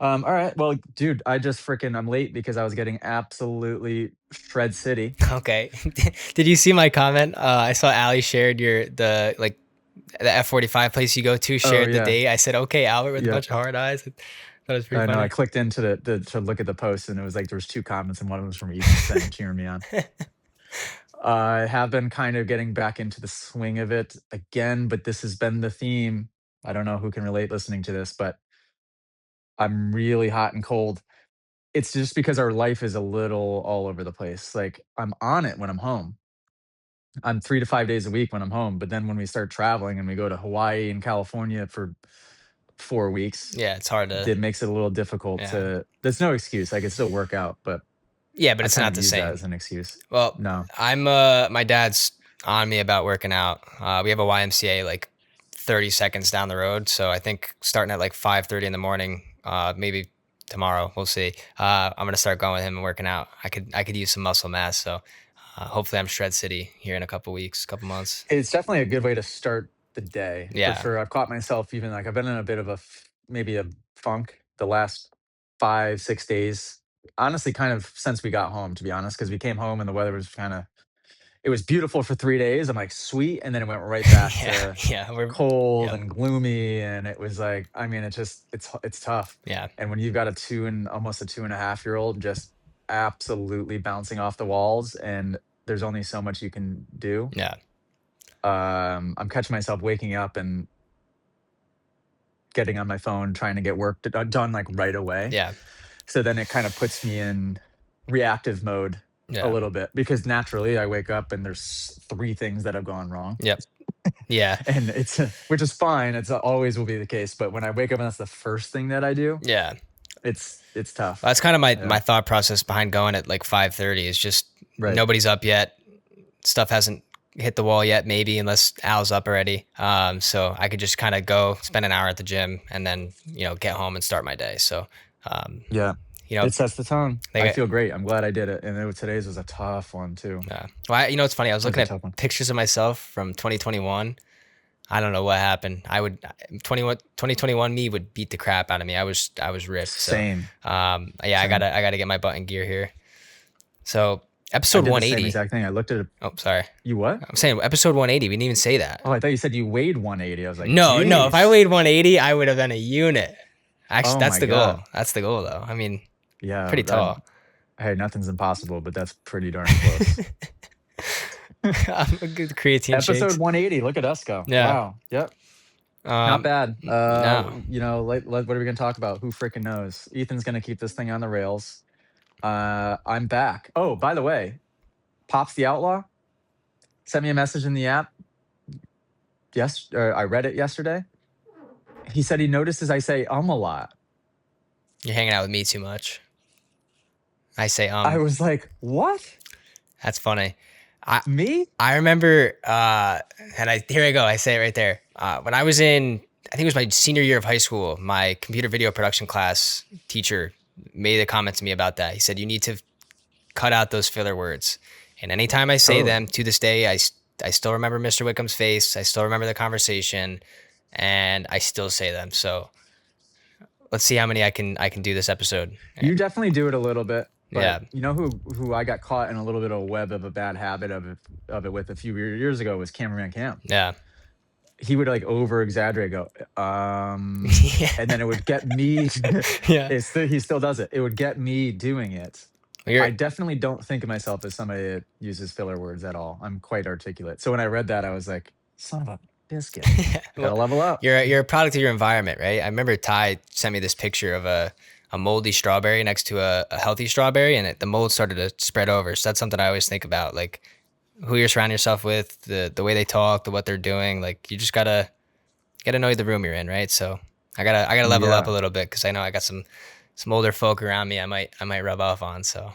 All right. Well, dude, I'm late because I was getting absolutely shred city. Okay. Did you see my comment? I saw Ali shared the F45 place you go to, Oh shared the yeah, date. I said, okay, Albert with a yeah. bunch of hard eyes. That was pretty I know. I funny. clicked into to look at the post, and it was like there was two comments, and one of them was from Ethan saying cheering me on. I have been kind of getting back into the swing of it again, but this has been the theme. I don't know who can relate listening to this, but I'm really hot and cold. It's just because our life is a little all over the place. Like I'm on it when I'm home. I'm 3 to 5 days a week when I'm home, but then when we start traveling and we go to Hawaii and California for 4 weeks, Yeah, it's hard to, it makes it a little difficult yeah. to there's no excuse, I could still work out, but Yeah, but I it's kind not of the use that same. as an excuse. Well, No. my dad's on me about working out. We have a YMCA like 30 seconds down the road. So I think starting at like 5:30 in the morning, maybe tomorrow, we'll see. I'm going to start going with him and working out. I could use some muscle mass. So hopefully I'm shred city here in a couple weeks, couple months. It's definitely a good way to start the day, for Yeah. sure. I've caught myself even like I've been in a bit of maybe a funk the last 5, 6 days. Honestly, kind of since we got home, to be honest, because we came home and the weather was kinda it was beautiful for 3 days. I'm like, "Sweet," and then it went right back Yeah. to Yeah. cold Yeah. and gloomy, and it was like, I mean, it's tough. Yeah. And when you've got a 2 and almost a 2.5-year-old just absolutely bouncing off the walls, and there's only so much you can do, Yeah. I'm catching myself waking up and getting on my phone, trying to get work done, like, right away. Yeah. So then it kinda puts me in reactive mode a Yeah. little bit because naturally I wake up and there's 3 things that have gone wrong. Yep. Yeah. And which is fine, it's always will be the case, but when I wake up and that's the first thing that I do, Yeah. it's tough. That's kind of my Yeah, thought process behind going at like 5:30 is just right. nobody's up yet. Stuff hasn't hit the wall yet, maybe unless Al's up already. So I could just kind of go spend an hour at the gym and then get home and start my day. So um, Yeah. you know, It sets the tone. I they feel great, I'm glad I did it, and today's was a tough one too. well, it's funny. I was It was looking a at tough one. pictures of myself from 2021. I don't know what happened. I would 2021 me would beat the crap out of me. I was ripped. So Same, yeah, same. I gotta get my butt in gear here. So I episode did the same 180. exact thing, I looked at it. Oh, sorry. You what? I'm saying episode 180. We didn't even say that. Oh, I thought you said you weighed 180. I was like, No, no. If I "Jeez." weighed 180, I would have been a unit. Actually, Oh that's my the goal. god. That's the goal, though. I mean, Yeah, pretty tall. hey, nothing's impossible, but that's pretty darn close. I'm a good creatine Episode shakes. 180, look at us go. Yeah. Wow, yep, not Um. bad. No. What are we gonna talk about? Who freaking knows? Ethan's gonna keep this thing on the rails. I'm back. Oh, by the way, Pops the Outlaw sent me a message in the app. Yes, I read it yesterday. He said he notices I say a lot. You're hanging out with me too much. I say I was like, "What? That's funny. I Me?" I remember. And here I go. I say it right there. When I was in, I think it was my senior year of high school. My computer video production class teacher made a comment to me about that. He said you need to cut out those filler words. And anytime I say Totally. them to this day, I still remember Mr. Wickham's face. I still remember the conversation, and I still say them. So let's see how many I can do this episode. You definitely do it a little bit, but Yeah, you know who I got caught in a little bit of a web of a bad habit of it with a few years ago was Cameraman Cam. yeah, He would like over exaggerate, go, yeah, and then it would get me. yeah. He still does it. It would get me doing it. You're I definitely don't think of myself as somebody that uses filler words at all. I'm quite articulate. So when I read that, I was like, son of a biscuit, gotta well, level up. you're a product of your environment, right? I remember Ty sent me this picture of a moldy strawberry next to a healthy strawberry, and the mold started to spread over. So that's something I always think about, like who you're surrounding yourself with, the way they talk, the what they're doing. Like you just gotta know the room you're in, right? So I gotta level up a Yeah, little bit because I know I got some older folk around me. I might rub off on. So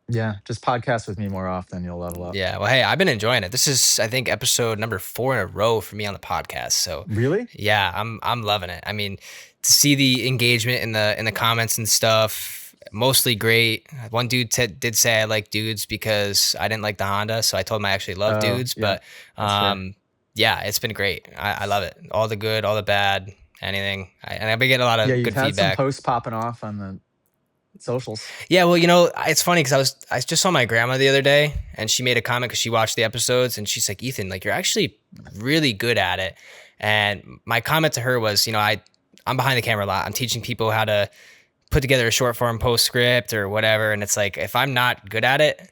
yeah. Just podcast with me more often. You'll level up. yeah. Well, hey, I've been enjoying it. This is I think episode number 4 in a row for me on the podcast. So Really? yeah, I'm loving it. I mean, to see the engagement in the comments and stuff, mostly great. One dude did say I like dudes because I didn't like the Honda, so I told him I actually love Oh, dudes. yeah. But That's fair. yeah, it's been great. I love it. All the good, all the bad. anything. And I've been getting a lot Yeah, of you've good had some feedback. posts popping off on the socials. Yeah, well, it's funny because I just saw my grandma the other day, and she made a comment because she watched the episodes, and she's like, "Ethan, like you're actually really good at it." And my comment to her was, I'm behind the camera a lot. I'm teaching people how to put together a short form postscript or whatever, and it's like if I'm not good at it,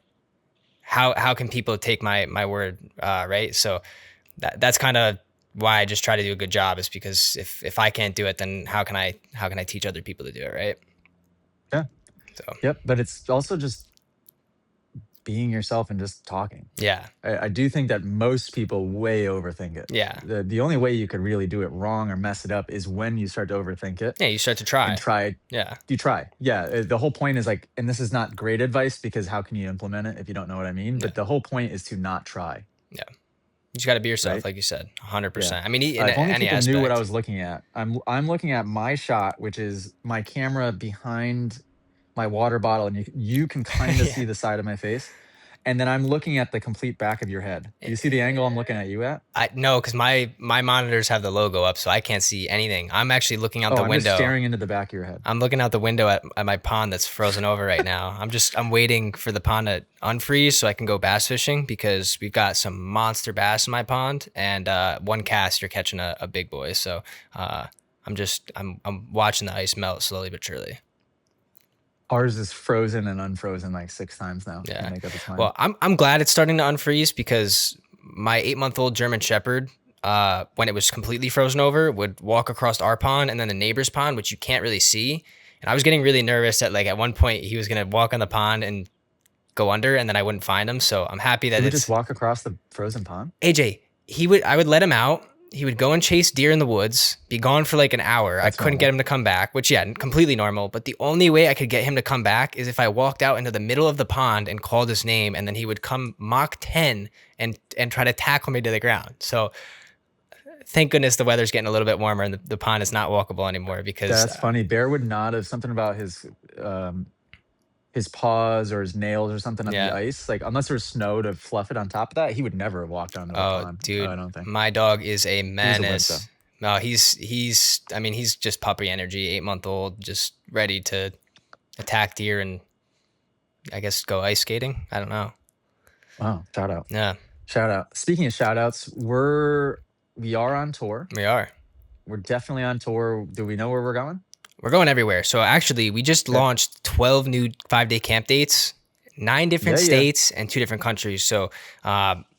how can people take my word, right? So that's kind of why I just try to do a good job, is because if I can't do it, then how can I teach other people to do it, right? Yeah. So Yep. But it's also just being yourself and just talking. yeah, I do think that most people way overthink it. yeah, The only way you could really do it wrong or mess it up is when you start to overthink it yeah. You start to and try. try. Yeah, You try. Yeah. The whole point is like, and this is not great advice because how can you implement it if you don't know what I mean? yeah, But the whole point is to not try, yeah. You just got to be yourself, right? like you said, 100%. Yeah. I mean, in If only any people knew what I aspect. was looking at. I'm looking at my shot, which is my camera behind my water bottle, and you can kind of Yeah. see the side of my face. And then I'm looking at the complete back of your head. Do you see the angle I'm looking at you at? I no, because my monitors have the logo up, so I can't see anything. I'm actually looking out Oh, the I'm just window. staring into the back of your head. I'm looking out the window at my pond that's frozen over right now. I'm waiting for the pond to unfreeze so I can go bass fishing, because we've got some monster bass in my pond, and one cast you're catching a big boy. So uh, I'm watching the ice melt slowly but surely. Ours is frozen and unfrozen like 6 times now. Can't Yeah. make up its mind. Well, I'm glad it's starting to unfreeze, because my 8-month-old German Shepherd, when it was completely frozen over, would walk across our pond and then the neighbor's pond, which you can't really see. And I was getting really nervous that like at one point he was gonna walk on the pond and go under, and then I wouldn't find him. So I'm happy He that would just it's walk across the frozen pond? AJ. I would let him out. He would go and chase deer in the woods, be gone for like an hour. I That's couldn't get normal. him to come back, which, yeah, completely normal. But the only way I could get him to come back is if I walked out into the middle of the pond and called his name, and then he would come Mach 10 and try to tackle me to the ground. So thank goodness the weather's getting a little bit warmer and the pond is not walkable anymore, because That's funny. Bear would not have something about um his paws or his nails or something on the yeah. ice. Like unless there was snow to fluff it on top of that, he would never have walked onto a Oh, pond. I dude, don't think. my dog is a He was a wimp though. menace. No, he's. I mean, he's just puppy energy, 8-month old, just ready to attack deer and I guess go ice skating. I don't know. Wow, shout out. Yeah, Shout out. Speaking of shout outs, we are on tour. we are. We're definitely on tour. Do we know where we're going? We're going everywhere. So actually, we just Okay. launched 12 new 5-day camp dates, 9 different Yeah, yeah. states, and 2 different countries. So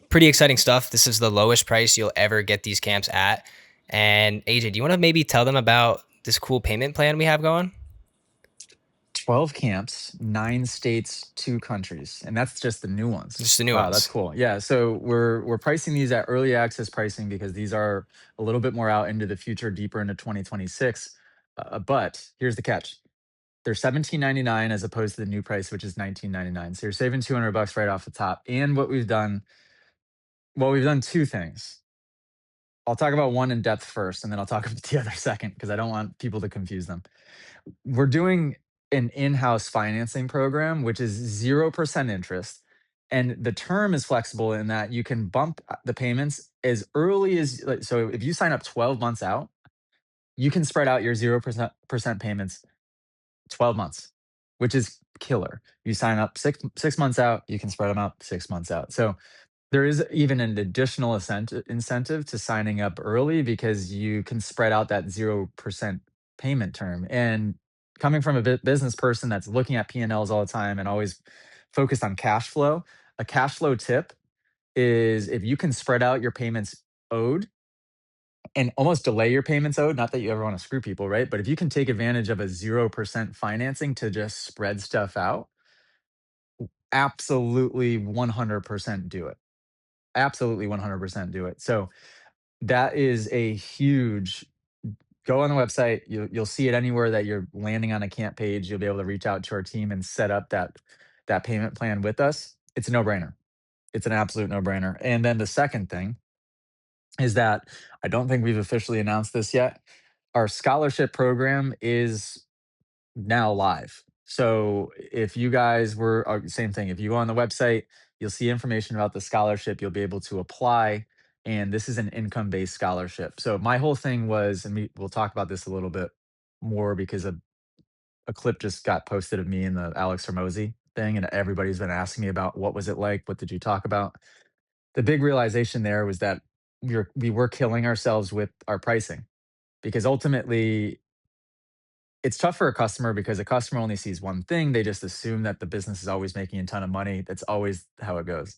pretty exciting stuff. This is the lowest price you'll ever get these camps at. And AJ, do you want to maybe tell them about this cool payment plan we have going? 12 camps, 9 states, 2 countries, and that's just the new ones. Just the new Wow, that's ones. cool. Yeah, so we're pricing these at early access pricing because these are a little bit more out into the future, deeper into 2026. But here's the catch. They're 17.99 as opposed to the new price, which is 19.99. So you're saving 200 bucks right off the top. And well, we've done 2 things. I'll talk about one in depth first, and then I'll talk about the other second because I don't want people to confuse them. We're doing an in-house financing program, which is 0% interest. And the term is flexible in that you can bump the payments as early as, like, so if you sign up 12 months out, you can spread out your 0% payments 12 months, which is killer. You sign up 6 months out, you can spread them out 6 months out. So there is even an additional incentive to signing up early because you can spread out that 0% payment term. And coming from a business person that's looking at P&Ls all the time and always focused on cash flow, a cash flow tip is if you can spread out your payments owed and almost delay your payments owed, not that you ever want to screw people, right? But if you can take advantage of a 0% financing to just spread stuff out, absolutely 100% do it. Absolutely 100% do it. So that is a huge go on the website. You'll see it anywhere that you're landing on a camp page. You'll be able to reach out to our team and set up that payment plan with us. It's a no-brainer. It's an absolute no-brainer. And then the second thing is that I don't think we've officially announced this yet. Our scholarship program is now live. So if you guys same thing, if you go on the website, you'll see information about the scholarship. You'll be able to apply. and this is an income-based scholarship. So my whole thing was, and we'll talk about this a little bit more because a clip just got posted of me and the Alex Hormozi thing, and everybody's been asking me about what was it like, what did you talk about? The big realization there was that we were killing ourselves with our pricing, because ultimately it's tough for a customer because a customer only sees one thing. They just assume that the business is always making a ton of money. That's always how it goes.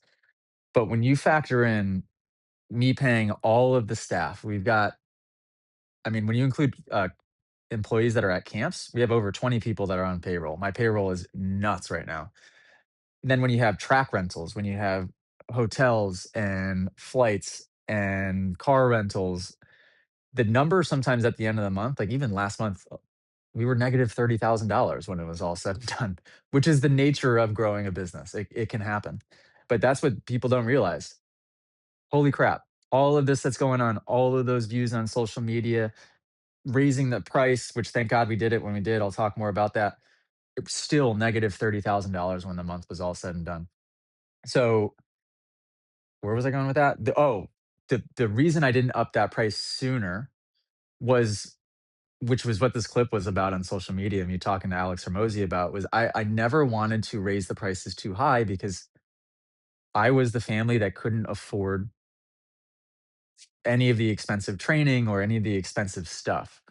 But when you factor in me paying all of the staff, we've got, I mean, when you include employees that are at camps, we have over 20 people that are on payroll. My payroll is nuts right now. Then when you have track rentals, when you have hotels and flights and car rentals, the number sometimes at the end of the month, like even last month, we were negative $30,000 when it was all said and done, which is the nature of growing a business. It can happen. But that's what people don't realize. Holy crap. All of this that's going on, all of those views on social media, raising the price, which thank God we did it when we did. I'll talk more about that. It was still negative $30,000 when the month was all said and done. So where was I going with that? The reason I didn't up that price sooner was, which was what this clip was about on social media, me talking to Alex Hermosi about, was I never wanted to raise the prices too high because I was the family that couldn't afford any of the expensive training or any of the expensive stuff.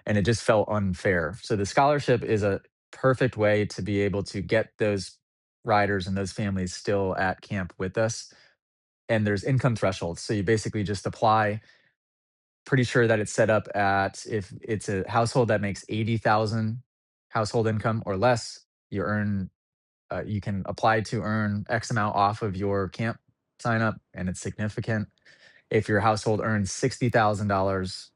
And it just felt unfair. So the scholarship is a perfect way to be able to get those riders and those families still at camp with us. And there's income thresholds. So you basically just apply. Pretty sure that it's set up at, if it's a household that makes 80,000 household income or less, you can apply to earn X amount off of your camp sign up, and it's significant. If your household earns $60,000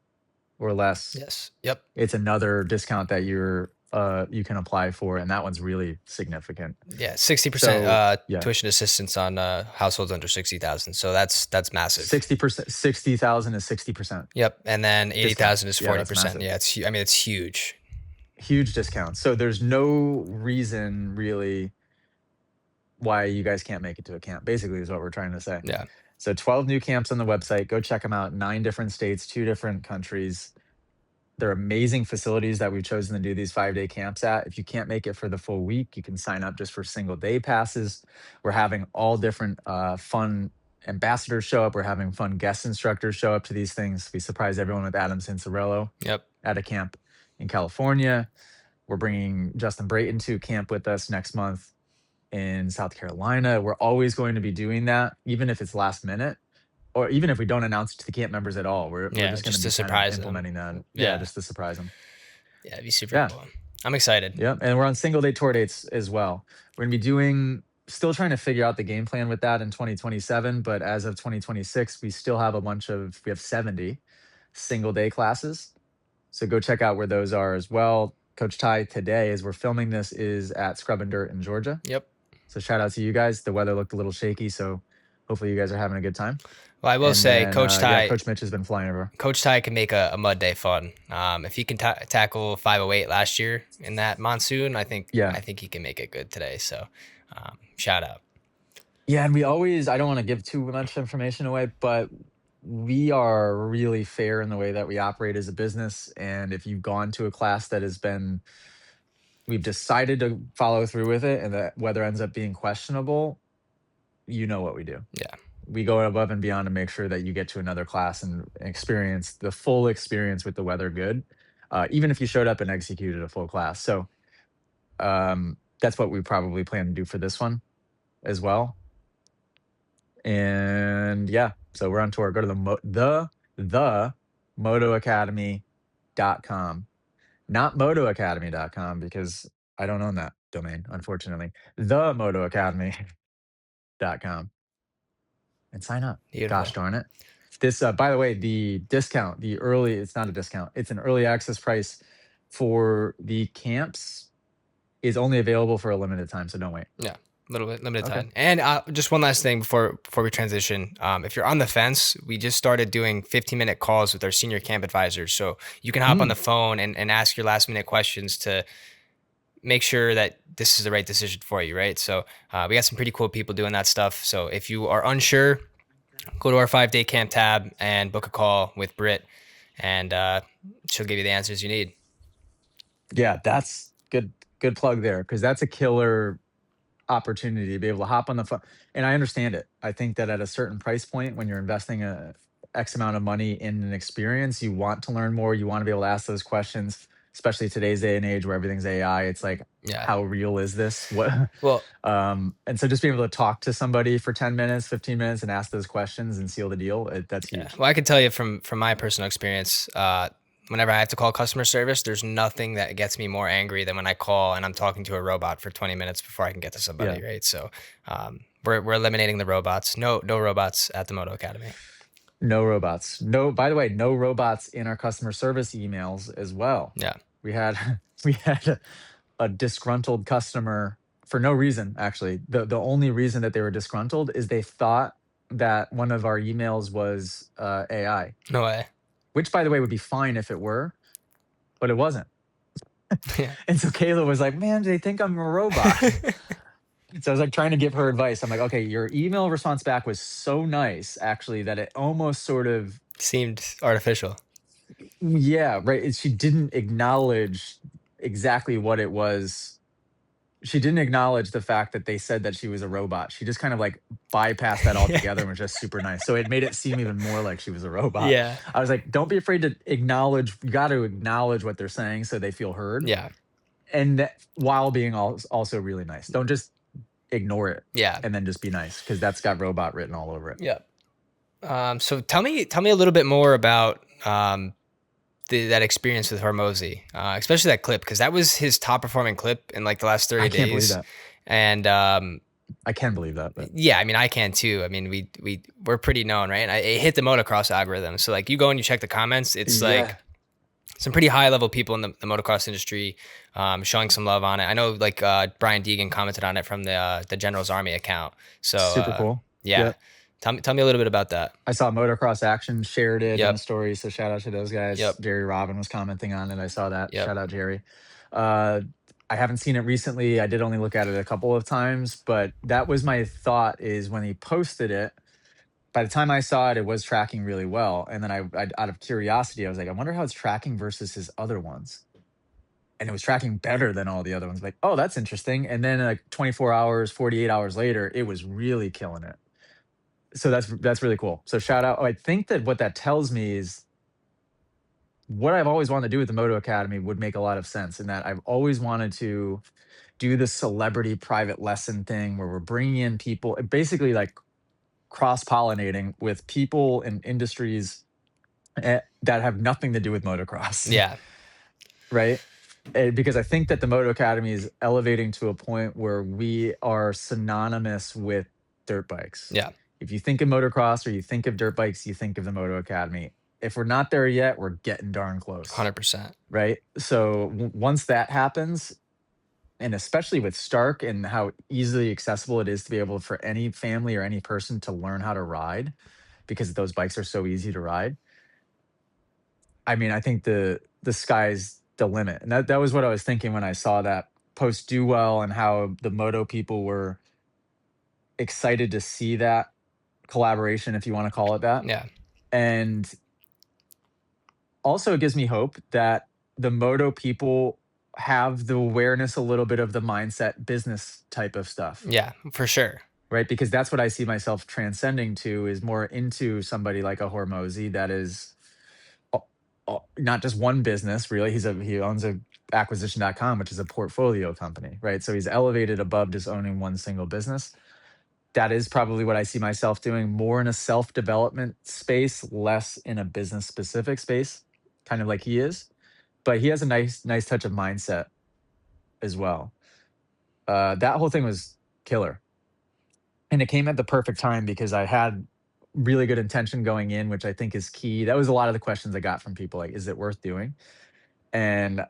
or less, Yes. Yep. it's another discount that you can apply for, and that one's really significant. Yeah, 60% So yeah, tuition assistance on households under 60,000. So that's massive. 60%, 60,000 is 60% Yep, and then discount. 80,000 is Yeah, that's 40%. massive. Yeah, I mean it's huge. Huge discount. So there's no reason really why you guys can't make it to a camp, basically, is what we're trying to say. Yeah. So 12 new camps on the website. Go check them out. 9 different states, 2 different countries. They're amazing facilities that we've chosen to do these 5-day camps at. If you can't make it for the full week, you can sign up just for single day passes. We're having all different fun ambassadors show up. We're having fun guest instructors show up to these things. We surprised everyone with Adam Cincerello Yep. at a camp in California. We're bringing Justin Brayton to camp with us next month in South Carolina. We're always going to be doing that, even if it's last minute, or even if we don't announce it to the camp members at all. We're Yeah, just going to just be to kind of surprise them. implementing that. Yeah, Yeah. just to surprise them. Yeah, it'd be super Yeah, cool. I'm excited. yeah, and we're on single day tour dates as well. We're going to be doing. Still trying to figure out the game plan with that in 2027, but as of 2026, we have 70 single day classes. So go check out where those are as well. Coach Ty today, as we're filming this, is at Scrub and Dirt in Georgia. Yep. So shout out to you guys. The weather looked a little shaky, so hopefully you guys are having a good time. Well, I will And say, then yeah, Coach Mitch has been flying over. Coach Ty can make a mud day fun. If he can tackle 508 last year in that monsoon, Yeah. I think he can make it good today. So, shout out. Yeah, and we always, I don't want to give too much information away, but we are really fair in the way that we operate as a business. And if you've gone to a class that we've decided to follow through with it and the weather ends up being questionable, you know what we do. Yeah. We go above and beyond to make sure that you get to another class and experience the full experience with the weather good, even if you showed up and executed a full class. So that's what we probably plan to do for this one as well. And yeah, so we're on tour. Go to the motoacademy.com, not motoacademy.com, because I don't own that domain, unfortunately. The motoacademy.com, and sign up. Beautiful. Gosh darn it. This, by the way, the discount, it's not a discount, it's an early access price for the camps, is only available for a limited time. So don't wait. Yeah, a little bit limited Okay. time. And just one last thing before we transition. If you're on the fence, we just started doing 15-minute calls with our senior camp advisors. So you can hop on Mm, the phone and ask your last minute questions to make sure that this is the right decision for you, right? So we got some pretty cool people doing that stuff. So if you are unsure, Go to our 5 day camp tab and book a call with Britt, and she'll give you the answers you need. Yeah, that's good plug there, because that's a killer opportunity to be able to hop on the phone. And I understand it. I think that at a certain price point, when you're investing a X amount of money in an experience, you want to learn more. You want to be able to ask those questions, especially today's day and age where everything's AI. It's like, Yeah. how real is this? What? Well, And so just being able to talk to somebody for 10 minutes, 15 minutes and ask those questions and seal the deal, that's yeah. huge. Well, I can tell you from my personal experience, whenever I have to call customer service, there's nothing that gets me more angry than when I call and I'm talking to a robot for 20 minutes before I can get to Yeah. somebody, right? So, we're eliminating the robots. No robots at the Moto Academy. No robots. No, by the way, no robots in our customer service emails as well. Yeah. We had we had a disgruntled customer for no reason, actually. The only reason that they were disgruntled is they thought that one of our emails was AI, No way. which by the way would be fine if it were, but it wasn't. Yeah. And so Kayla was like, "Man, do they think I'm a robot?" So I was like trying to give her advice. I'm like, "Okay, your email response back was so nice actually that it almost sort of, Seemed artificial. yeah, right. She didn't acknowledge exactly what it was. She didn't acknowledge the fact that they said that she was a robot. She just kind of like bypassed that Yeah. altogether and was just super nice. So it made it seem even more like she was a robot. Yeah. I was like, don't be afraid to acknowledge. You got to acknowledge what they're saying so they feel heard. Yeah. And while being also really nice. Don't just ignore it Yeah. and then just be nice, because that's got robot written all over it. Yeah. So tell me a little bit more about that experience with Hormozi, especially that clip, because that was his top performing clip in like the last I 30 can't believe days. that. And I can believe that. But yeah, I mean, I can too. I mean, we're pretty known, right? And it hit the motocross algorithm. So like you go and you check the comments, it's yeah, like some pretty high level people in the motocross industry showing some love on it. I know like Brian Deegan commented on it from the General's Army account. So super cool. yeah, Yep. tell me a little bit about that. I saw Motocross Action shared it in a Yep, story, so shout out to those guys. yep, Jerry Robin was commenting on it. I saw that. yep. Shout out Jerry. Uh, I haven't seen it recently. I did only look at it a couple of times, but that was my thought. Is when he posted it. By the time I saw it, it was tracking really well, and then I out of curiosity, I was like, I wonder how it's tracking versus his other ones, and it was tracking better than all the other ones. Like, oh, that's interesting. And then like 24 hours, 48 hours later, it was really killing it. So that's really cool. So shout out. Oh, I think that what that tells me is what I've always wanted to do with the Moto Academy would make a lot of sense, in that I've always wanted to do the celebrity private lesson thing where we're bringing in people, basically like cross pollinating with people in industries that have nothing to do with motocross, Yeah, right? Because I think that the Moto Academy is elevating to a point where we are synonymous with dirt bikes. yeah, If you think of motocross or you think of dirt bikes, you think of the Moto Academy. If we're not there yet, we're getting darn close, 100%. right? So once that happens, and especially with Stark and how easily accessible it is to be able for any family or any person to learn how to ride, because those bikes are so easy to ride. I mean, I think the sky's the limit. And that was what I was thinking when I saw that post do well, and how the moto people were excited to see that collaboration, if you want to call it that. Yeah, And also it gives me hope that the moto people have the awareness, a little bit of the mindset business type of stuff, yeah, for sure. right? Because that's what I see myself transcending to, is more into somebody like a Hormozi that is not just one business really. He owns a acquisition.com, which is a portfolio company, right? So he's elevated above just owning one single business. That is probably what I see myself doing, more in a self-development space, less in a business specific space, kind of like he is. But he has a nice touch of mindset as well. That whole thing was killer. And it came at the perfect time because I had really good intention going in, which I think is key. That was a lot of the questions I got from people, like, is it worth doing? And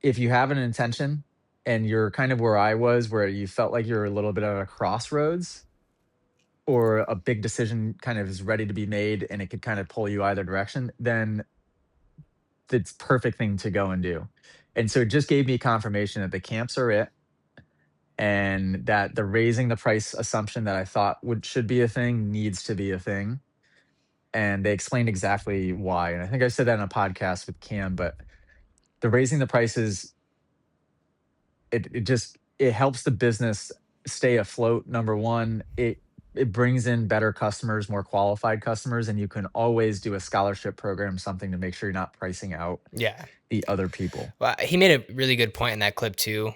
if you have an intention and you're kind of where I was, where you felt like you're a little bit at a crossroads, or a big decision kind of is ready to be made and it could kind of pull you either direction, then it's perfect thing to go and do. And so it just gave me confirmation that the camps are it. and that the raising the price assumption that I thought should be a thing needs to be a thing. And they explained exactly why. And I think I said that in a podcast with Cam, but the raising the prices, it just it helps the business stay afloat. Number one, it brings in better customers, more qualified customers, and you can always do a scholarship program, something to make sure you're not pricing out Yeah. the other people. Well, he made a really good point in that clip too,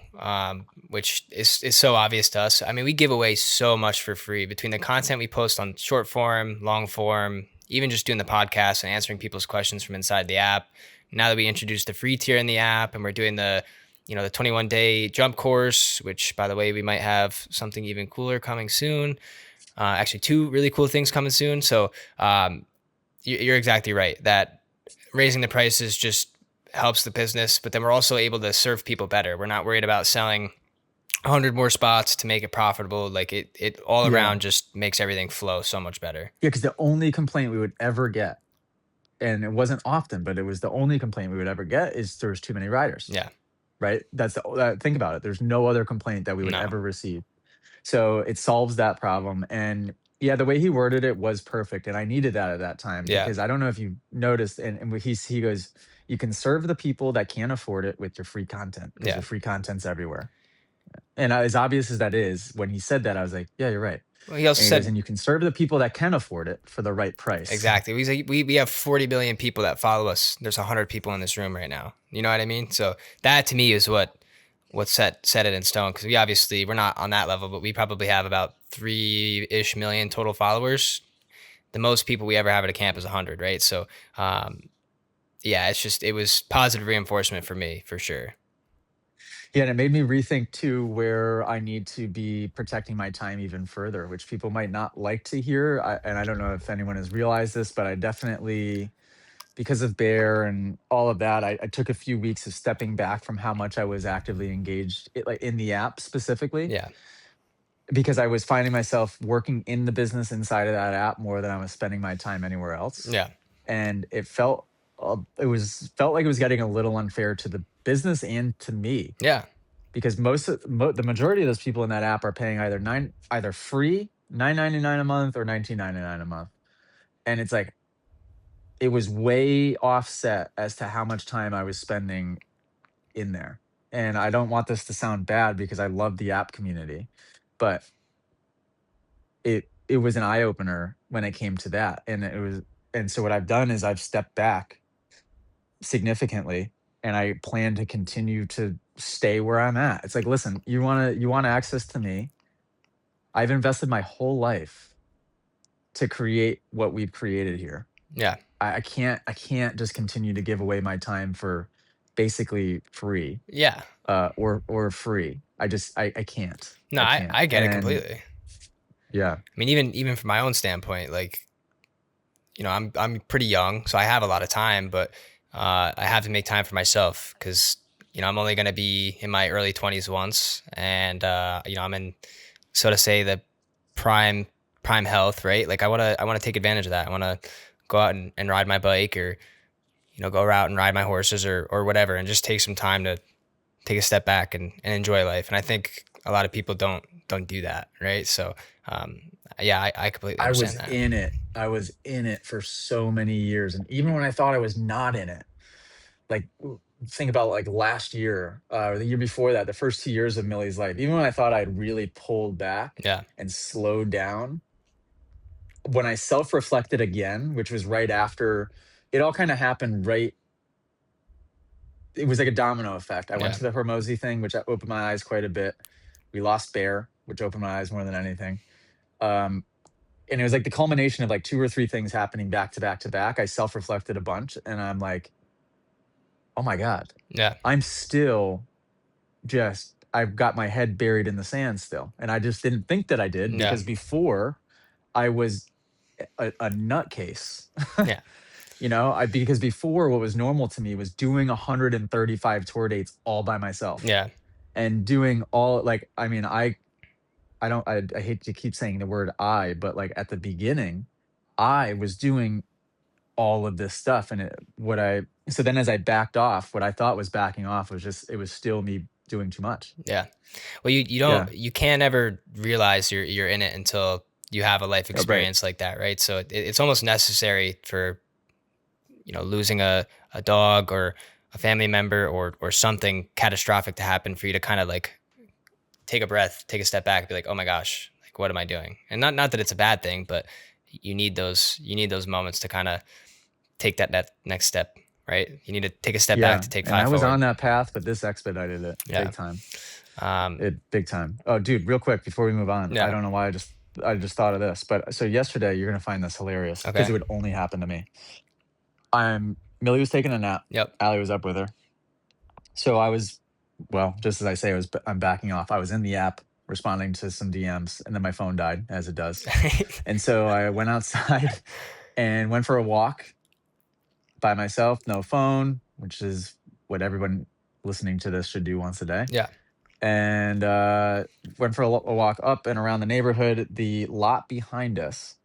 which is so obvious to us. I mean, we give away so much for free between the content we post on short form, long form, even just doing the podcast and answering people's questions from inside the app. Now that we introduced the free tier in the app, and we're doing the 21-day jump course, which by the way, we might have something even cooler coming soon. Actually, two really cool things coming soon. So you're exactly right that raising the prices just helps the business, but then we're also able to serve people better. We're not worried about selling 100 more spots to make it profitable. Like it all Yeah. around just makes everything flow so much better. Yeah, because the only complaint we would ever get, and it wasn't often, but it was the only complaint we would ever get, is there's too many riders, Yeah. right? Think about it. There's no other complaint that we would No. ever receive. So it solves that problem. And yeah, the way he worded it was perfect. And I needed that at that time, Yeah. because I don't know if you noticed, and he goes, you can serve the people that can't afford it with your free content, because Yeah. your free content's everywhere. And as obvious as that is, when he said that, I was like, yeah, you're right. Well, he also And he goes, said and you can serve the people that can afford it for the right price. exactly. He's like, we have 40 billion people that follow us. There's 100 people in this room right now. You know what I mean? So that to me is what set it in stone, because we're not on that level, but we probably have about 3-ish million total followers. The most people we ever have at a camp is 100, right? So yeah, it was positive reinforcement for me for sure. Yeah, and it made me rethink too where I need to be protecting my time even further, which people might not like to hear. And I don't know if anyone has realized this, but I definitely, because of Bear and all of that, I took a few weeks of stepping back from how much I was actively engaged, like in the app specifically, Yeah. because I was finding myself working in the business inside of that app more than I was spending my time anywhere else. Yeah. And felt like it was getting a little unfair to the business and to me, Yeah. because the majority of those people in that app are paying either free 9.99 a month or 19.99 a month, and it's like it was way offset as to how much time I was spending in there. And I don't want this to sound bad, because I love the app community, but it was an eye opener when it came to that, and so what I've done is I've stepped back significantly, and I plan to continue to stay where I'm at. It's like, listen, you want access to me. I've invested my whole life to create what we've created here. Yeah. I can't just continue to give away my time for basically free, Yeah. or free. I can't. No, I I can't. I get it And completely. yeah. I mean, even from my own standpoint, like, I'm pretty young, so I have a lot of time, but I have to make time for myself because I'm only going to be in my early 20s once, and I'm in, so to say, the prime prime health, right? Like I want to take advantage of that. I want to go out and ride my bike, or go out and ride my horses, or whatever, and just take some time to take a step back and enjoy life. And I think a lot of people don't do that, right? So um, yeah, I completely I was understand that. in it. I was in it for so many years, and even when I thought I was not in it, like, think about, like, last year, or the year before that, the first 2 years of Millie's life, even when I thought I'd really pulled back Yeah. and slowed down, when I self-reflected again, which was right after it all kinda happened, right, it was like a domino effect. I went Yeah. to the Hormozi thing, which opened my eyes quite a bit. We lost Bear, which opened my eyes more than anything. Um, and it was like the culmination of, like, 2 or 3 things happening back to back to back. I self-reflected a bunch, and I'm like, "Oh my god, Yeah. I'm still just I've got my head buried in the sand still." And I just didn't think that I did, Yeah. because before I was a nutcase. Yeah. Because before, what was normal to me was doing 135 tour dates all by myself, Yeah. and doing all, like, I mean, I don't I hate to keep saying the word I, but, like, at the beginning, I was doing all of this stuff, and what I so then as I backed off, what I thought was backing off was just it was still me doing too much. Yeah. Well, Yeah. you can't ever realize you're in it until you have a life Oh, right. experience like that, right? So it's almost necessary for, losing a dog or a family member or something catastrophic to happen for you to kind of like take a breath, take a step back, be like, oh my gosh, like what am I doing? And not that it's a bad thing, but you need those moments to kind of take that next step, right? You need to take a step back Yeah. to take And I five was forward. on that path, but this expedited it Yeah. big time. Um, Big time. Oh, dude, real quick before we move on, I yeah. don't know why I just thought of this, but so yesterday you're gonna find this hilarious because Okay. it would only happen to me. Millie was taking a nap. Yep. Allie was up with her. So I was, well, just as I say, I'm backing off. I was in the app responding to some DMs, and then my phone died, as it does. And so I went outside and went for a walk by myself, no phone, which is what everyone listening to this should do once a day. Yeah. And went for a walk up and around the neighborhood. The lot behind us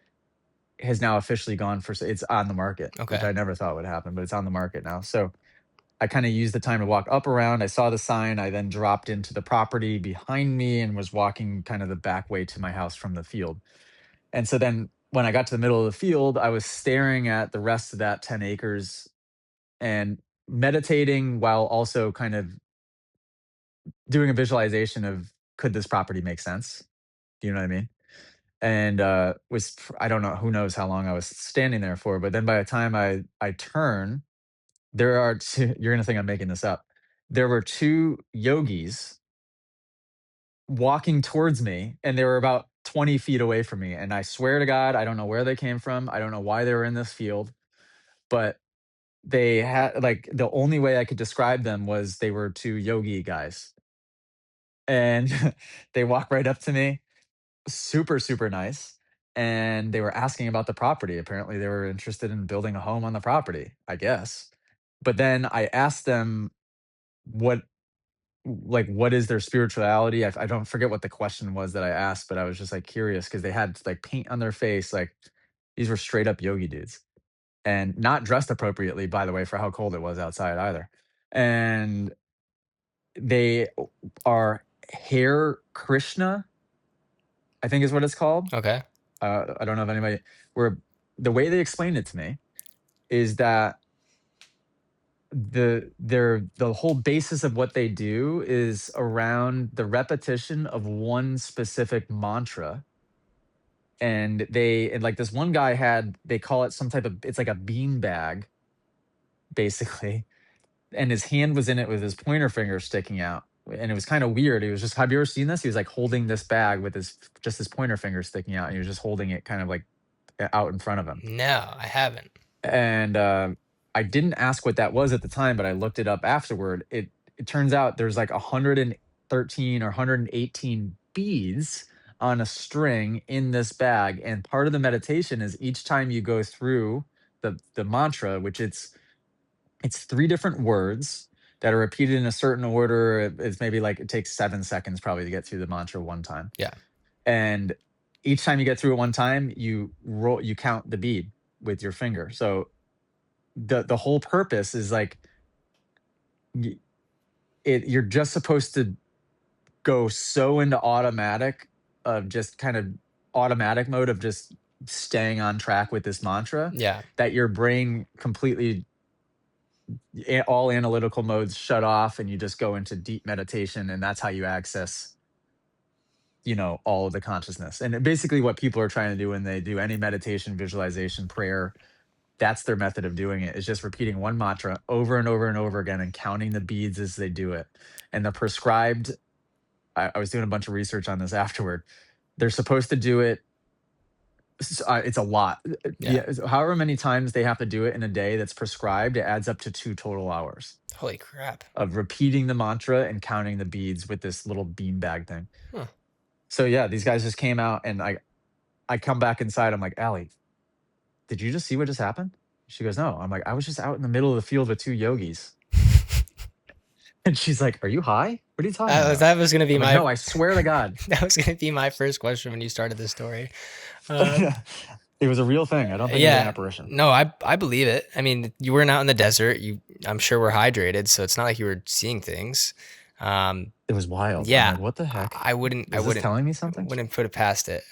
has now officially gone for, it's on the market, which Okay. I never thought would happen, but it's on the market now. So I kind of used the time to walk up around. I saw the sign. I then dropped into the property behind me and was walking kind of the back way to my house from the field. And so then when I got to the middle of the field, I was staring at the rest of that 10 acres and meditating while also kind of doing a visualization of, could this property make sense? Do you know what I mean? And I don't know, who knows how long I was standing there for, but then by the time I turn, there are two, you're gonna think I'm making this up. There were two yogis walking towards me, and they were about 20 feet away from me. And I swear to God, I don't know where they came from. I don't know why they were in this field, but they had, like, the only way I could describe them was they were two yogi guys. And they walked right up to me, super, super nice. And they were asking about the property. Apparently, they were interested in building a home on the property, I guess. But then I asked them what what is their spirituality? I don't forget what the question was that I asked, but I was just like curious because they had like paint on their face. Like these were straight up yogi dudes and not dressed appropriately, by the way, for how cold it was outside either. And they are Hair Krishna, I think is what it's called. Okay. I don't know if anybody, where the way they explained it to me is that the whole basis of what they do is around the repetition of one specific mantra. And like this one guy had, they call it some type of, it's like a bean bag basically, and his hand was in it with his pointer finger sticking out, and it was kind of weird. He was just, have you ever seen this? He was like holding this bag with his pointer finger sticking out, and he was just holding it kind of like out in front of him. No, I haven't. And I didn't ask what that was at the time, but I looked it up afterward. It turns out there's like 113 or 118 beads on a string in this bag, and part of the meditation is each time you go through the mantra, which it's three different words that are repeated in a certain order. It's maybe like it takes 7 seconds probably to get through the mantra one time, Yeah. and each time you get through it one time, you count the bead with your finger. So the whole purpose is like y- you're just supposed to go so into automatic, of just kind of automatic mode of just staying on track with this mantra, Yeah. that your brain completely, all analytical modes shut off, and you just go into deep meditation, and that's how you access, all of the consciousness. And basically what people are trying to do when they do any meditation, visualization, prayer, that's their method of doing it, is just repeating one mantra over and over and over again and counting the beads as they do it. And the prescribed, I was doing a bunch of research on this afterward. They're supposed to do it. It's a lot. Yeah. However many times they have to do it in a day that's prescribed, it adds up to 2 total hours Holy crap. of repeating the mantra and counting the beads with this little beanbag thing. Huh. So yeah, these guys just came out, and I come back inside. I'm like, Allie, did you just see what just happened? She goes, no. I'm like, I was just out in the middle of the field with two yogis. And she's like, are you high? What are you talking about? That was gonna be I'm like, my no, I swear to God. that was gonna be my first question when you started this story. Uh, It was a real thing. I don't think it was an yeah, apparition. no, I believe it. I mean, you weren't out in the desert. I'm sure we're hydrated, so it's not like you were seeing things. It was wild. I'm Yeah, like, what the heck? I wouldn't, I Is this wouldn't, telling me something? wouldn't put it past it.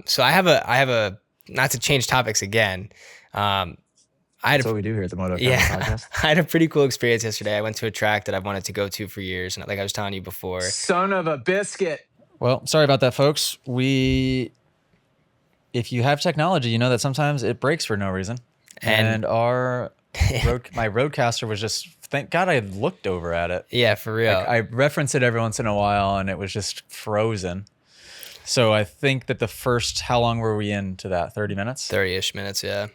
So I have a, not to change topics again. Um, I had That's a, what we do here at the Moto Academy yeah, podcast. I had a pretty cool experience yesterday. I went to a track that I've wanted to go to for years, and like I was telling you before, Son of a biscuit. Well, sorry about that, folks. If you have technology, you know that sometimes it breaks for no reason. and And my roadcaster was just, thank God I looked over at it. yeah, for Like real. I reference it every once in a while and it was just frozen. So I think that how long were we into that? 30 minutes? 30-ish minutes, yeah.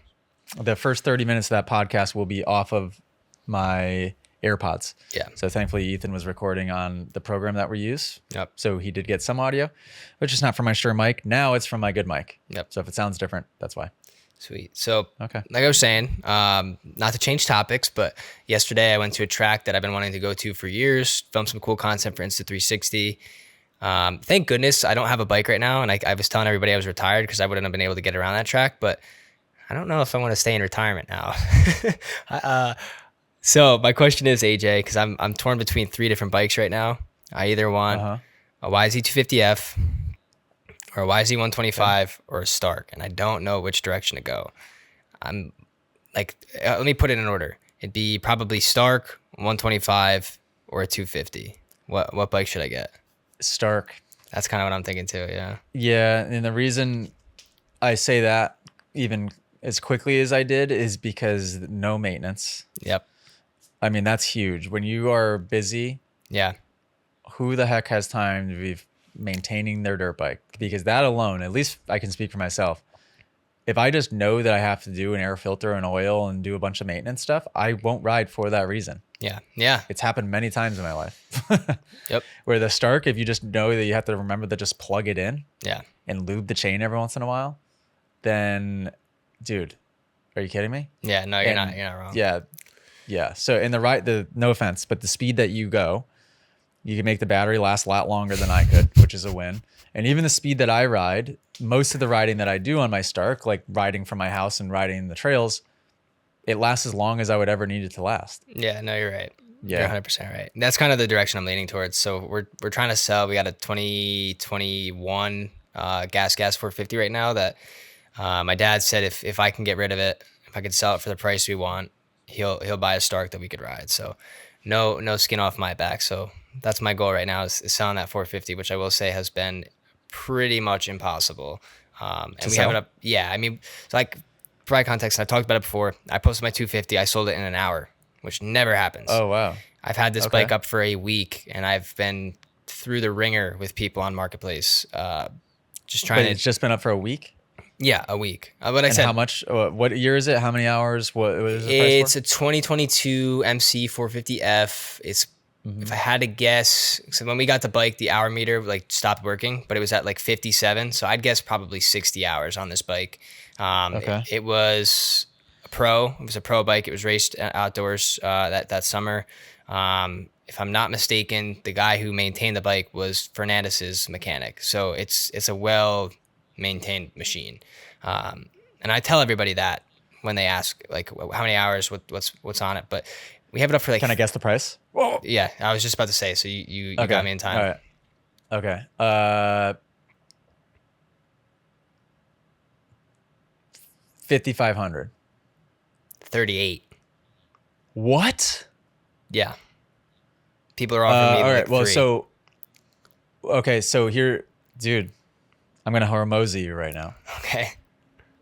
The first 30 minutes of that podcast will be off of my AirPods. Yeah. So thankfully Ethan was recording on the program that we use. Yep. So he did get some audio, which is not from my Shure mic. Now it's from my good mic. Yep. So if it sounds different, that's why. Sweet. So, Okay. like I was saying, not to change topics, but yesterday I went to a track that I've been wanting to go to for years, filmed some cool content for Insta360. Thank goodness I don't have a bike right now. And I was telling everybody I was retired because I wouldn't have been able to get around that track, but I don't know if I want to stay in retirement now. So my question is, AJ, because I'm torn between 3 different bikes right now. I either want a YZ250F or a YZ125 or a Stark, and I don't know which direction to go. I'm like, let me put it in order. It'd be probably Stark, 125, or a 250. What bike should I get? Stark. That's kind of what I'm thinking too. Yeah. Yeah. And the reason I say that even as quickly as I did is because no maintenance. Yep. I mean, that's huge. When you are busy, Yeah. who the heck has time to be maintaining their dirt bike? Because that alone, at least I can speak for myself. If I just know that I have to do an air filter and oil and do a bunch of maintenance stuff, I won't ride for that reason. Yeah. Yeah. It's happened many times in my life. Yep. Where the Stark, if you just know that you have to remember to just plug it in Yeah. and lube the chain every once in a while, then, dude, are you kidding me? Yeah. No, you're not. You're not wrong. Yeah. Yeah. So in no offense, but the speed that you go, you can make the battery last a lot longer than I could, which is a win. And even the speed that I ride, most of the riding that I do on my Stark, like riding from my house and riding the trails, it lasts as long as I would ever need it to last. Yeah, no, you're right. Yeah. You're 100% right. That's kind of the direction I'm leaning towards. So we're trying to sell. We got a 2021 gas 450 right now that my dad said if I can get rid of it, if I could sell it for the price we want, he'll buy a Stark that we could ride. So no skin off my back. So that's my goal right now is selling that 450, which I will say has been pretty much impossible. And we have it up. Yeah, I mean, so like, provide context, and I've talked about it before. I posted my 250. I sold it in an hour, which never happens. Oh, wow. I've had this bike up for a week, and I've been through the ringer with people on Marketplace, just trying to. It's just been up for a week? Yeah, a week. But I And said, how much? What year is it? How many hours? What is the price it's a 2022 MC 450F. It's if I had to guess, so when we got the bike, the hour meter like stopped working, but it was at like 57. So I'd guess probably 60 hours on this bike. It was a pro. It was a pro bike. It was raced outdoors that summer. If I'm not mistaken, the guy who maintained the bike was Fernandez's mechanic. So it's a well maintained machine. And I tell everybody that when they ask like how many hours, what's on it, but we have it up for like. Can I guess the price? Whoa. Yeah, I was just about to say. So you got me in time. All right. Okay. 5,500. 38. What? Yeah. People are offering me all like right. Well, 3. so here, dude, I'm gonna Hormozi you right now. Okay.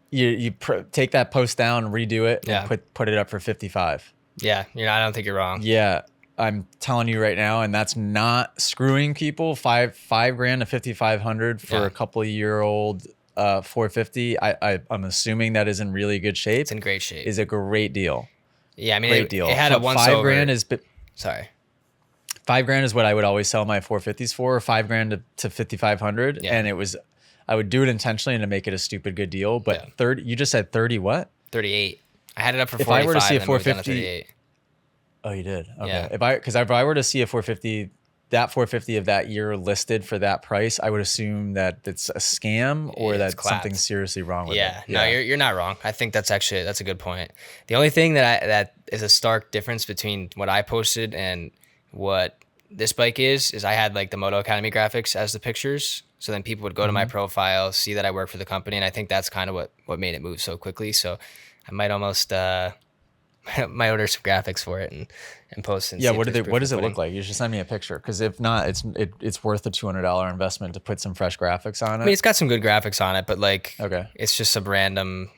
You take that post down, redo it, Yeah. and put it up for 55. Yeah, I don't think you're wrong. Yeah, I'm telling you right now, and that's not screwing people. $5 grand to 5,500 for a couple of year old 450. I'm assuming that is in really good shape. It's in great shape. Is a great deal. Yeah, I mean, Great deal. It had a once $5 over. grand is. Sorry. $5 grand is what I would always sell my 450s for. $5 grand to 5,500, Yeah. and I would do it intentionally to make it a stupid good deal. But 30, you just said 30 what? 38. I had it up for If 45. I were to see a and then moved down to 450 38. Oh, you did. Okay. Yeah. If I were to see a 450, that 450 of that year listed for that price, I would assume that it's a scam or It's that something's seriously wrong with Yeah, it. no, you're not wrong. I think that's a good point. The only thing that is a stark difference between what I posted and what this bike is I had like the Moto Academy graphics as the pictures. So then people would go to my Hmm. profile, see that I work for the company, and I think that's kind of what made it move so quickly. So I might almost might order some graphics for it and post and Yeah, see if there's what proof of does the it look pudding. like? You should send me a picture, because if not, it's worth a $200 investment to put some fresh graphics on I mean, it. it's got some good graphics on it, but like Okay. it's just some random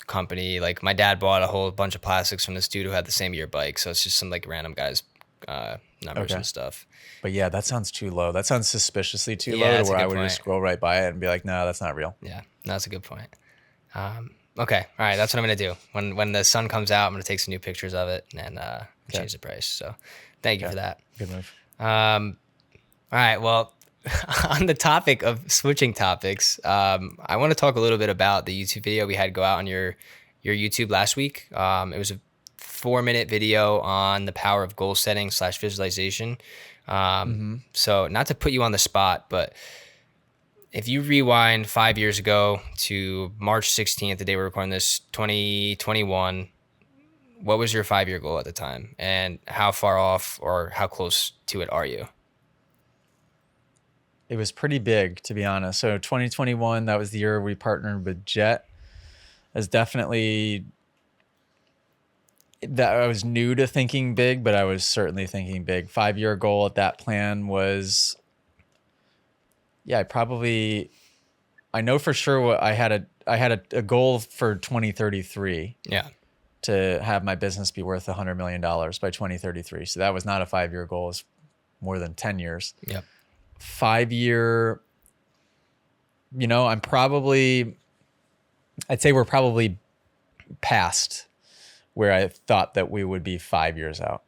company. Like my dad bought a whole bunch of plastics from this dude who had the same year bike, so it's just some like random guys numbers Okay. and stuff. But yeah, that sounds too low. That sounds suspiciously too Yeah, low to that's a where I good would just point. scroll right by it and be like, no, that's not real. Yeah, that's a good point. Okay, all right, that's what I'm gonna do. When the sun comes out, I'm gonna take some new pictures of it and Okay. change the price. So, thank you Okay. for that. Good move. All right, well, on the topic of switching topics, I want to talk a little bit about the YouTube video we had go out on your YouTube last week. It was a 4-minute video on the power of goal setting slash visualization. Hmm. So, not to put you on the spot, but if you rewind 5 years ago to March 16th, the day we're recording this, 2021, what was your 5 year goal at the time? And how far off or how close to it are you? It was pretty big, to be honest. So 2021, that was the year we partnered with Jet. As definitely that I was new to thinking big, but I was certainly thinking big. 5 year goal at that plan was, yeah, I know for sure what I had a goal for 2033 Yeah. to have my business be worth $100 million by 2033. So that was not a 5 year goal. It's more than 10 years. Yep. 5 year, I'd say we're probably past where I thought that we would be 5 years out.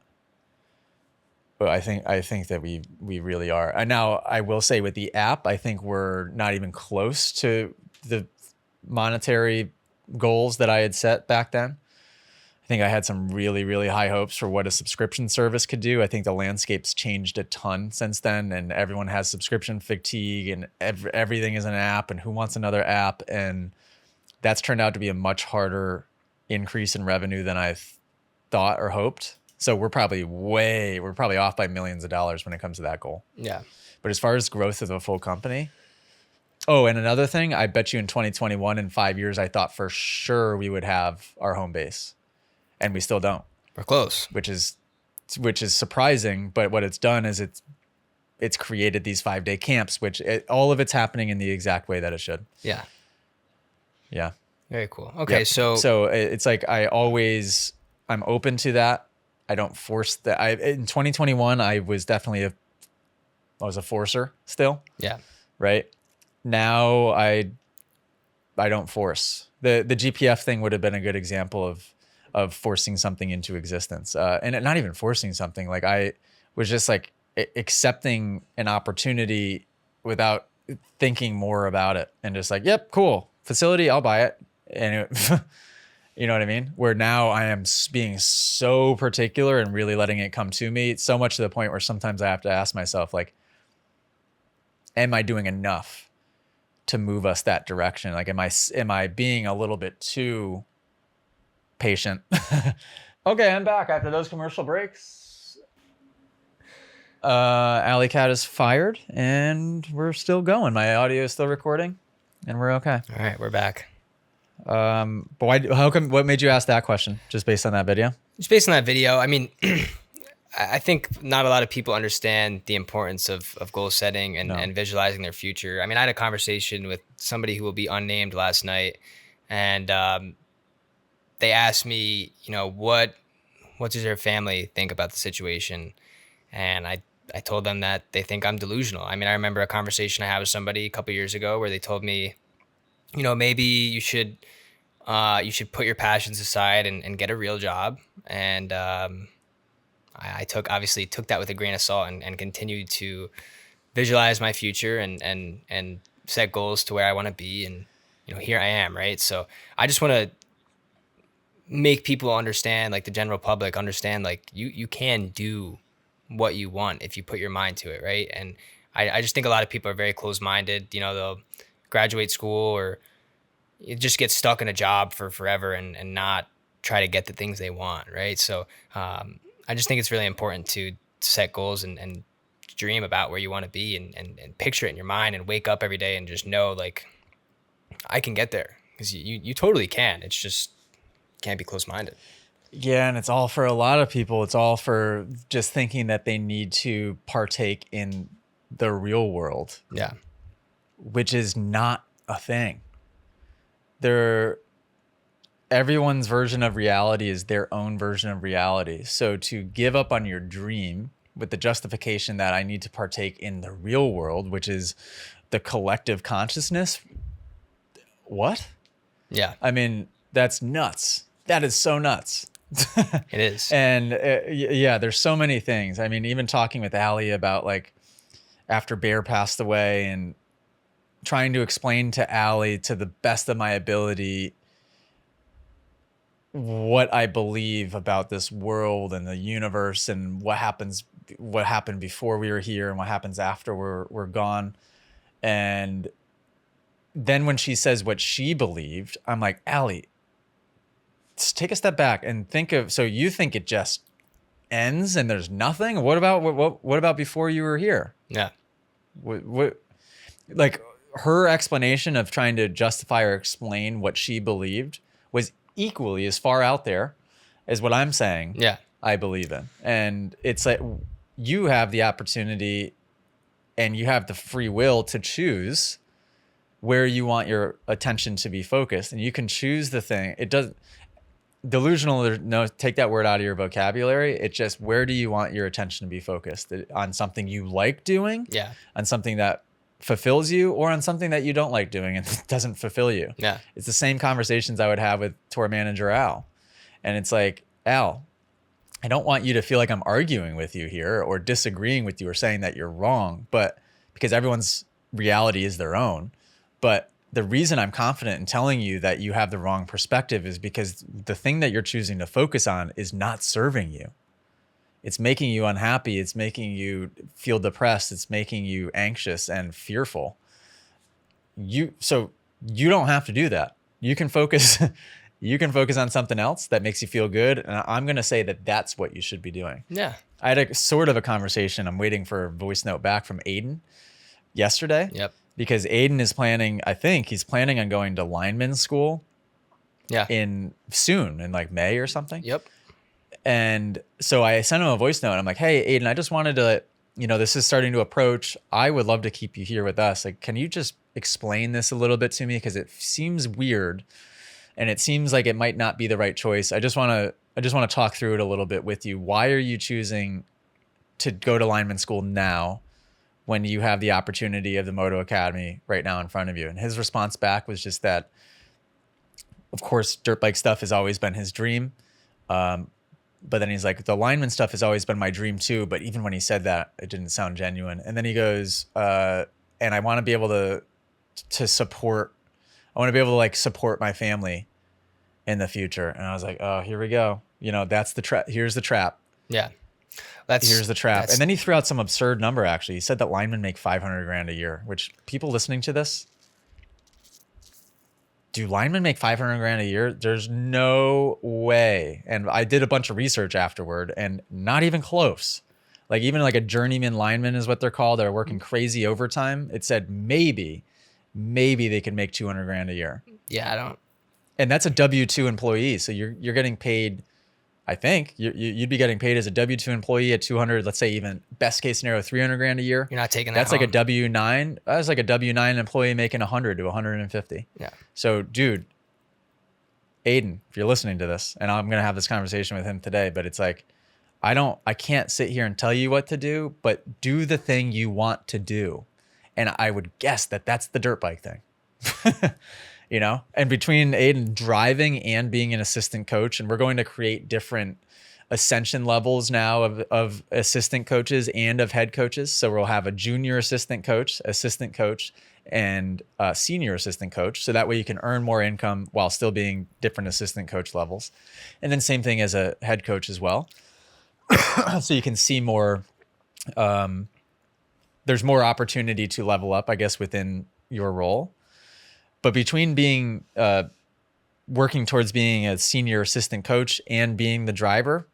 But I think that we really are. And now I will say with the app, I think we're not even close to the monetary goals that I had set back then. I think I had some really, really high hopes for what a subscription service could do. I think the landscape's changed a ton since then, and everyone has subscription fatigue, and everything is an app, and who wants another app? And that's turned out to be a much harder increase in revenue than I thought or hoped. So we're probably off by millions of dollars when it comes to that goal. Yeah. But as far as growth of a full company, oh, and another thing, I bet you in 2021, in 5 years, I thought for sure we would have our home base, and we still don't, We're close. which is surprising. But what it's done is it's created these 5 day camps, all of it's happening in the exact way that it should. Yeah. Yeah. Very cool. Okay. Yep. So, So it's like I'm open to that. I don't force that. In 2021, I was definitely I was a forcer still, yeah. right? Now I don't force. The GPF thing would have been a good example of forcing something into existence. And not even forcing something. Like I was just like accepting an opportunity without thinking more about it, and just like, yep, cool. Facility, I'll buy it. And you know what I mean? Where now I am being so particular and really letting it come to me, so much to the point where sometimes I have to ask myself, like, am I doing enough to move us that direction? Like, am I being a little bit too patient? Okay, I'm back after those commercial breaks. Alley Cat is fired, and we're still going. My audio is still recording, and we're okay. All right. We're back. But how come? What made you ask that question? Just based on that video? Just based on that video, I mean, I think not a lot of people understand the importance of goal setting No. and visualizing their future. I mean, I had a conversation with somebody who will be unnamed last night, and they asked me, what does their family think about the situation? And I told them that they think I'm delusional. I mean, I remember a conversation I had with somebody a couple years ago where they told me, maybe you should put your passions aside and get a real job. And I obviously took that with a grain of salt and continued to visualize my future and set goals to where I want to be. And, here I am. Right. So I just want to make people understand, like the general public understand, like you can do what you want if you put your mind to it. Right. And I just think a lot of people are very closed-minded. They'll graduate school or you just get stuck in a job for forever and not try to get the things they want. Right. So I just think it's really important to set goals and dream about where you want to be, and picture it in your mind and wake up every day and just know like I can get there, because you totally can. It's just can't be close minded. Yeah, and it's all for a lot of people. It's all for just thinking that they need to partake in the real world, Yeah. which is not a thing. There, everyone's version of reality is their own version of reality. So to give up on your dream with the justification that I need to partake in the real world, which is the collective consciousness, what? Yeah. I mean, that's nuts. That is so nuts. It is. And yeah, there's so many things. I mean, even talking with Allie about like after Bear passed away and trying to explain to Allie to the best of my ability what I believe about this world and the universe and what happened before we were here and what happens after we're gone. And then when she says what she believed, I'm like, Allie, take a step back and think of, so you think it just ends and there's nothing? What about before you were here? Yeah. What like her explanation of trying to justify or explain what she believed was equally as far out there as what I'm saying. Yeah. I believe in. And it's like you have the opportunity and you have the free will to choose where you want your attention to be focused, and you can choose the thing. It doesn't delusional, no, take that word out of your vocabulary. It's just, where do you want your attention to be focused? On something you like doing, Yeah. on something that fulfills you, or on something that you don't like doing and doesn't fulfill you. Yeah. It's the same conversations I would have with tour manager Al. And it's like, Al, I don't want you to feel like I'm arguing with you here or disagreeing with you or saying that you're wrong, but because everyone's reality is their own. But the reason I'm confident in telling you that you have the wrong perspective is because the thing that you're choosing to focus on is not serving you. It's making you unhappy. It's making you feel depressed. It's making you anxious and fearful. So you don't have to do that. You can focus, you can focus on something else that makes you feel good. And I'm going to say that that's what you should be doing. Yeah. I had a sort of a conversation. I'm waiting for a voice note back from Aiden yesterday. Yep. Because Aiden is planning, I think he's planning on going to lineman school. Yeah. In like May or something. Yep. And so I sent him a voice note. I'm like, hey, Aiden, I just wanted to, this is starting to approach. I would love to keep you here with us. Like, can you just explain this a little bit to me? Because it seems weird and it seems like it might not be the right choice. I just want to talk through it a little bit with you. Why are you choosing to go to lineman school now, when you have the opportunity of the Moto Academy right now in front of you? And his response back was just that, of course, dirt bike stuff has always been his dream. But then he's like, the lineman stuff has always been my dream too. But even when he said that, it didn't sound genuine. And then he goes, and I want to be able to support, I want to be able to like support my family in the future. And I was like, oh, here we go. That's the trap. Here's the trap. Yeah. Here's the trap. And then he threw out some absurd number. Actually, he said that linemen make 500 grand a year, which people listening to this, do linemen make 500 grand a year? There's no way. And I did a bunch of research afterward and not even close. Like even like a journeyman lineman is what they're called. They're working crazy overtime. It said maybe they could make 200 grand a year. Yeah. I don't. And that's a W-2 employee. So you're getting paid, I think you'd be getting paid as a W-2 employee at 200, let's say even best case scenario, 300 grand a year. You're not taking that That's home. like a W-9. That's like a W-9 employee making 100 to 150. Yeah. So dude, Aiden, if you're listening to this, and I'm going to have this conversation with him today, but it's like, I can't sit here and tell you what to do, but do the thing you want to do. And I would guess that that's the dirt bike thing. And between Aiden driving and being an assistant coach, and we're going to create different ascension levels now of assistant coaches and of head coaches. So we'll have a junior assistant coach, and a senior assistant coach. So that way you can earn more income while still being different assistant coach levels. And then same thing as a head coach as well. So you can see more, there's more opportunity to level up, I guess, within your role. But between being working towards being a senior assistant coach and being the driver,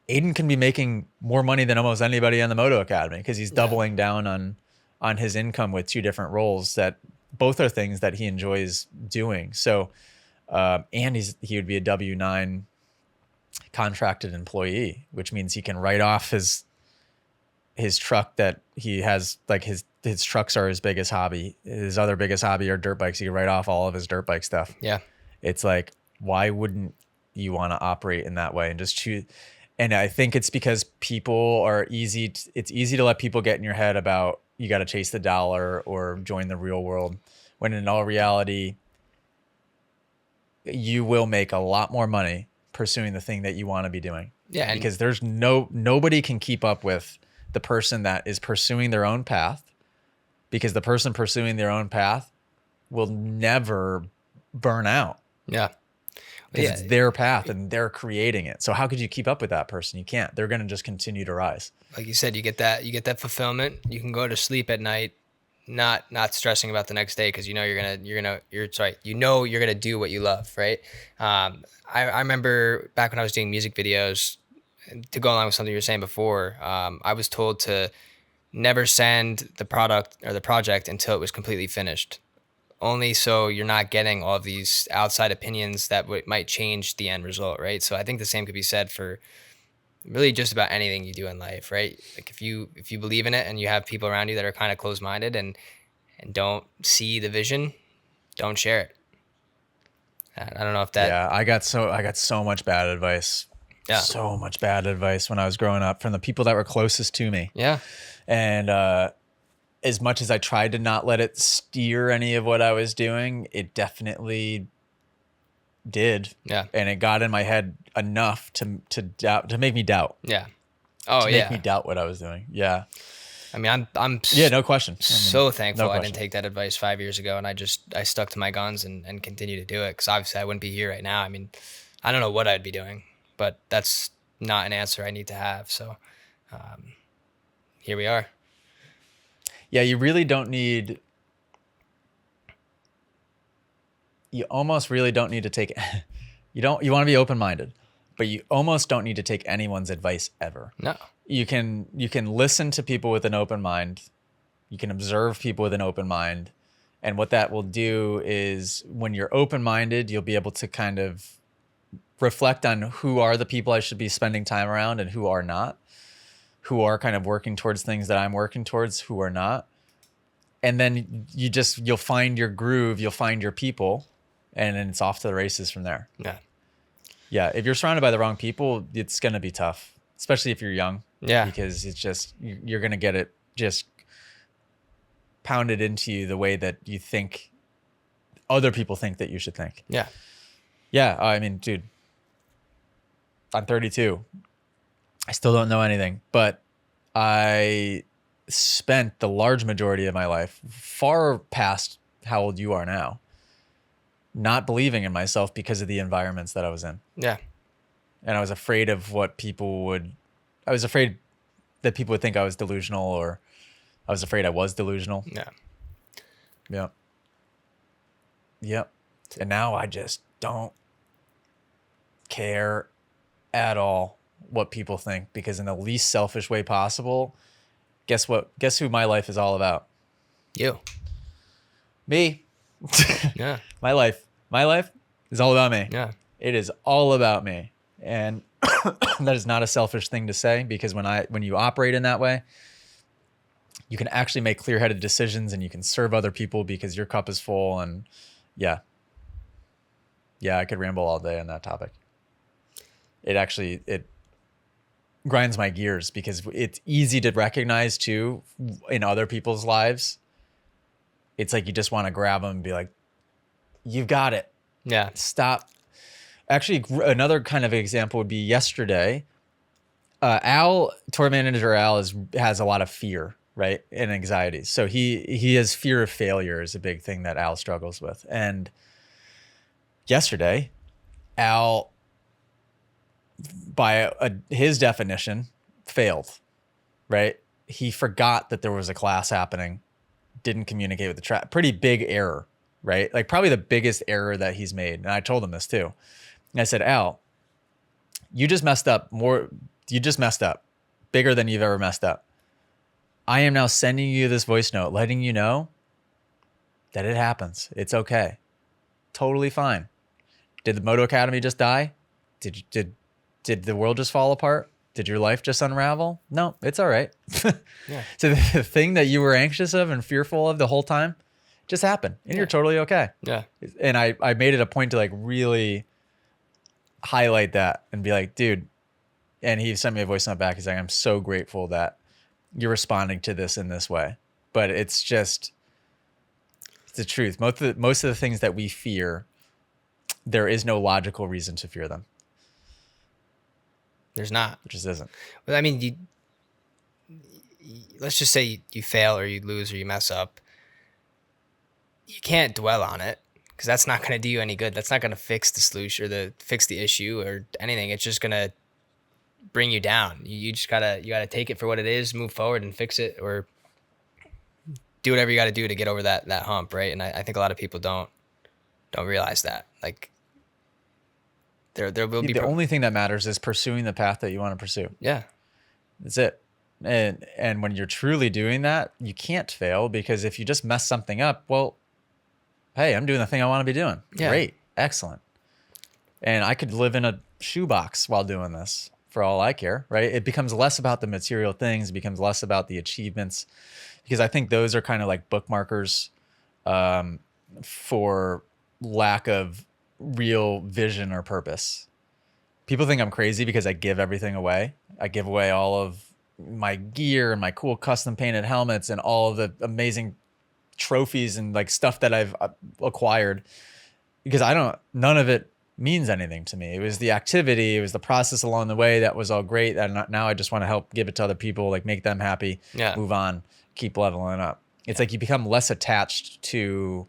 Aiden can be making more money than almost anybody on the Moto Academy because he's Yeah. doubling down on his income with two different roles that both are things that he enjoys doing. So, and he would be a W-9 contracted employee, which means he can write off his truck that he has, like his trucks are his biggest hobby. His other biggest hobby are dirt bikes. He can write off all of his dirt bike stuff. Yeah. It's like, why wouldn't you want to operate in that way and just choose? And I think it's because people are it's easy to let people get in your head about you got to chase the dollar or join the real world, when in all reality, you will make a lot more money pursuing the thing that you want to be doing. Yeah. And Because there's nobody can keep up with the person that is pursuing their own path, because the person pursuing their own path will never burn out yeah. because Yeah. it's their path and they're creating it. So how could you keep up with that person? You can't. They're going to just continue to rise. Like you said, you get that fulfillment. You can go to sleep at night, not stressing about the next day, because you know you're gonna do what you love, right? I remember back when I was doing music videos, to go along with something you were saying before, I was told to never send the product or the project until it was completely finished. Only so you're not getting all of these outside opinions that might change the end result, right? So I think the same could be said for really just about anything you do in life, right? Like if you believe in it and you have people around you that are kind of closed-minded and don't see the vision, don't share it. I don't know if that. Yeah, I got so much bad advice. Yeah. So much bad advice when I was growing up from the people that were closest to me. Yeah. And as much as I tried to not let it steer any of what I was doing, it definitely did. Yeah. And it got in my head enough to make me doubt. Yeah. Oh to yeah. make me doubt what I was doing. Yeah. I mean, I'm Yeah, no question. so thankful no I question. didn't take that advice 5 years ago, and I stuck to my guns and continue to do it, because obviously I wouldn't be here right now. I mean, I don't know what I'd be doing, but that's not an answer I need to have. So here we are. Yeah, you really don't need. You almost really don't need to take. You want to be open-minded, but you almost don't need to take anyone's advice ever. No. You can listen to people with an open mind. You can observe people with an open mind. And what that will do is, when you're open-minded, you'll be able to kind of reflect on who are the people I should be spending time around and who are not, who are kind of working towards things that I'm working towards, who are not. And then you'll find your groove, you'll find your people, and then it's off to the races from there. Yeah. Yeah. If you're surrounded by the wrong people, it's going to be tough, especially if you're young. Yeah. Because it's just, you're going to get it just pounded into you the way that you think other people think that you should think. Yeah. Yeah. I mean, dude, I'm 32. I still don't know anything, but I spent the large majority of my life, far past how old you are now, not believing in myself because of the environments that I was in. Yeah. And I was afraid of what I was afraid that people would think I was delusional, or I was afraid I was delusional. Yeah. Yep. Yep. And now I just don't care at all what people think, because in the least selfish way possible, guess what? Guess who my life is all about? You. Me. Yeah. My life is all about me. Yeah. It is all about me. And that is not a selfish thing to say, because when you operate in that way, you can actually make clear-headed decisions and you can serve other people because your cup is full. And yeah, I could ramble all day on that topic. It grinds my gears because it's easy to recognize too in other people's lives. It's like you just want to grab them and be like, you've got it. Yeah. Stop. Actually, another kind of example would be yesterday. Al, tour manager Al, has a lot of fear, right, and anxiety. So he has fear of failure is a big thing that Al struggles with. And yesterday, Al, by his definition, failed, right? He forgot that there was a class happening, didn't communicate with the track. Pretty big error, right? Like probably the biggest error that he's made. And I told him this too. And I said, Al, you just messed up You just messed up, bigger than you've ever messed up. I am now sending you this voice note, letting you know that it happens. It's okay. Totally fine. Did the Moto Academy just die? Did the world just fall apart? Did your life just unravel? No, it's all right. Yeah. So the thing that you were anxious of and fearful of the whole time just happened, and you're totally okay. Yeah. And I made it a point to like really highlight that and be like, dude. And he sent me a voice note back. He's like, I'm so grateful that you're responding to this in this way. But it's just it's the truth. Most of the things that we fear, there is no logical reason to fear them. There's not. It just isn't. Well, I mean, let's just say you fail or you lose or you mess up. You can't dwell on it because that's not going to do you any good. That's not going to fix the solution or fix the issue or anything. It's just going to bring you down. You just gotta take it for what it is, move forward and fix it, or do whatever you got to do to get over that hump, right? And I think a lot of people don't realize that. Like there will be the only thing that matters is pursuing the path that you want to pursue. Yeah, that's it. And when you're truly doing that, you can't fail, because if you just mess something up, well, hey, I'm doing the thing I want to be doing. Yeah. Great, excellent. And I could live in a shoebox while doing this, for all I care, right? It becomes less about the material things, it becomes less about the achievements, because I think those are kind of like bookmarkers for lack of real vision or purpose. People think I'm crazy because I give everything away. I give away all of my gear and my cool custom painted helmets and all of the amazing trophies and like stuff that I've acquired, because none of it means anything to me. It was the activity, it was the process along the way that was all great. And now I just want to help give it to other people, like make them happy, move on, keep leveling up. It's like you become less attached to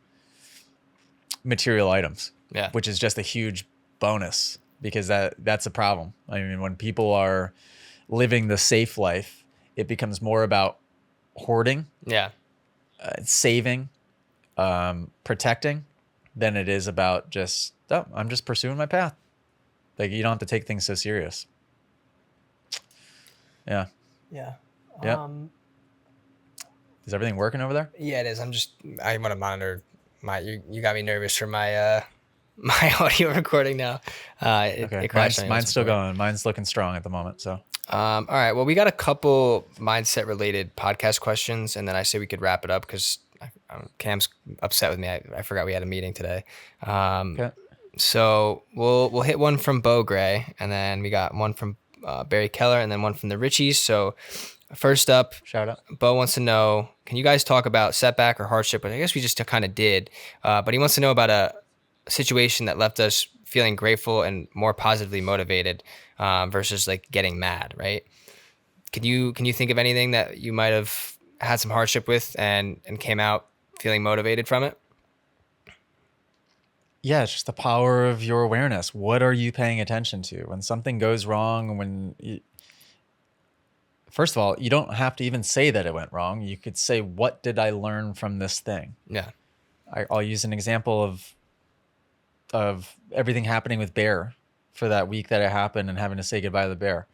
material items, which is just a huge bonus, because that's a problem. I mean, when people are living the safe life, it becomes more about hoarding, saving, protecting, than it is about just, I'm just pursuing my path. Like, you don't have to take things so serious. Yeah. Is everything working over there? Yeah, it is. I want to monitor you got me nervous for my my audio recording now. Okay. Mine's still going. Mine's looking strong at the moment. So all right. Well, we got a couple mindset related podcast questions, and then I say we could wrap it up because Cam's upset with me. I forgot we had a meeting today. okay. So we'll hit one from Bo Gray, and then we got one from Barry Keller, and then one from the Richies. So first up, shout out. Bo wants to know, can you guys talk about setback or hardship? But I guess we just kind of did. But he wants to know about a situation that left us feeling grateful and more positively motivated versus like getting mad, right? Can you think of anything that you might have had some hardship with and came out feeling motivated from it? Yeah, it's just the power of your awareness. What are you paying attention to? When something goes wrong, first of all, you don't have to even say that it went wrong. You could say, what did I learn from this thing? Yeah. I'll use an example of everything happening with Bear for that week that it happened and having to say goodbye to the bear.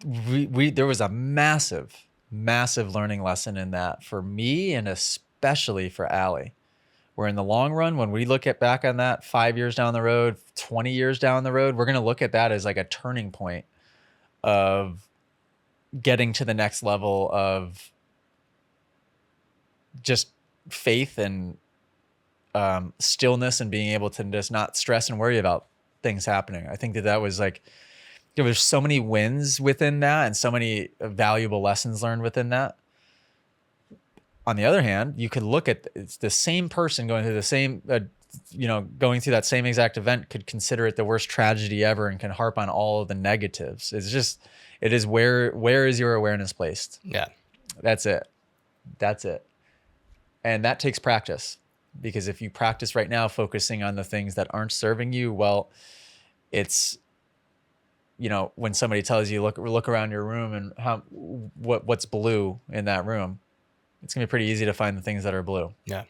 There was a massive learning lesson in that for me, and especially for Allie. Where in the long run, when we look back on that 5 years down the road, 20 years down the road, we're going to look at that as like a turning point of getting to the next level of just faith and stillness and being able to just not stress and worry about things happening. I think that was like, there was so many wins within that and so many valuable lessons learned within that. On the other hand, you could look at it's the same person going through the same, going through that same exact event could consider it the worst tragedy ever and can harp on all of the negatives. It is where is your awareness placed? Yeah. That's it. And that takes practice, because if you practice right now, focusing on the things that aren't serving you, well, it's, when somebody tells you, look around your room and what's blue in that room, it's gonna be pretty easy to find the things that are blue. Yeah.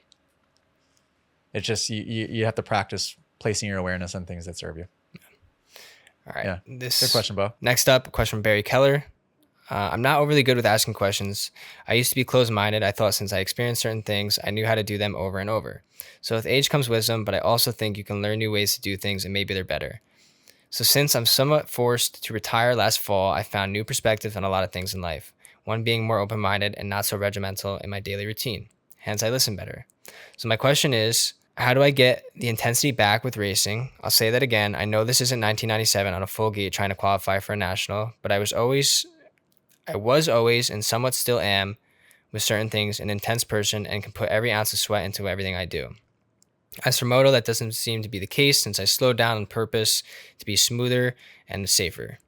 It's just you have to practice placing your awareness on things that serve you. All right. Yeah. Good This question, Bo. next up, a question from Barry Keller. I'm not overly good with asking questions. I used to be closed minded. I thought since I experienced certain things, I knew how to do them over and over. So with age comes wisdom, but I also think you can learn new ways to do things and maybe they're better. So since I'm somewhat forced to retire last fall, I found new perspectives on a lot of things in life. One being more open minded and not so regimental in my daily routine. Hence, I listen better. So my question is, how do I get the intensity back with racing? I'll say that again. I know this isn't 1997 on a full gate trying to qualify for a national, but I was always and somewhat still am with certain things an intense person and can put every ounce of sweat into everything I do. As for moto, that doesn't seem to be the case since I slowed down on purpose to be smoother and safer.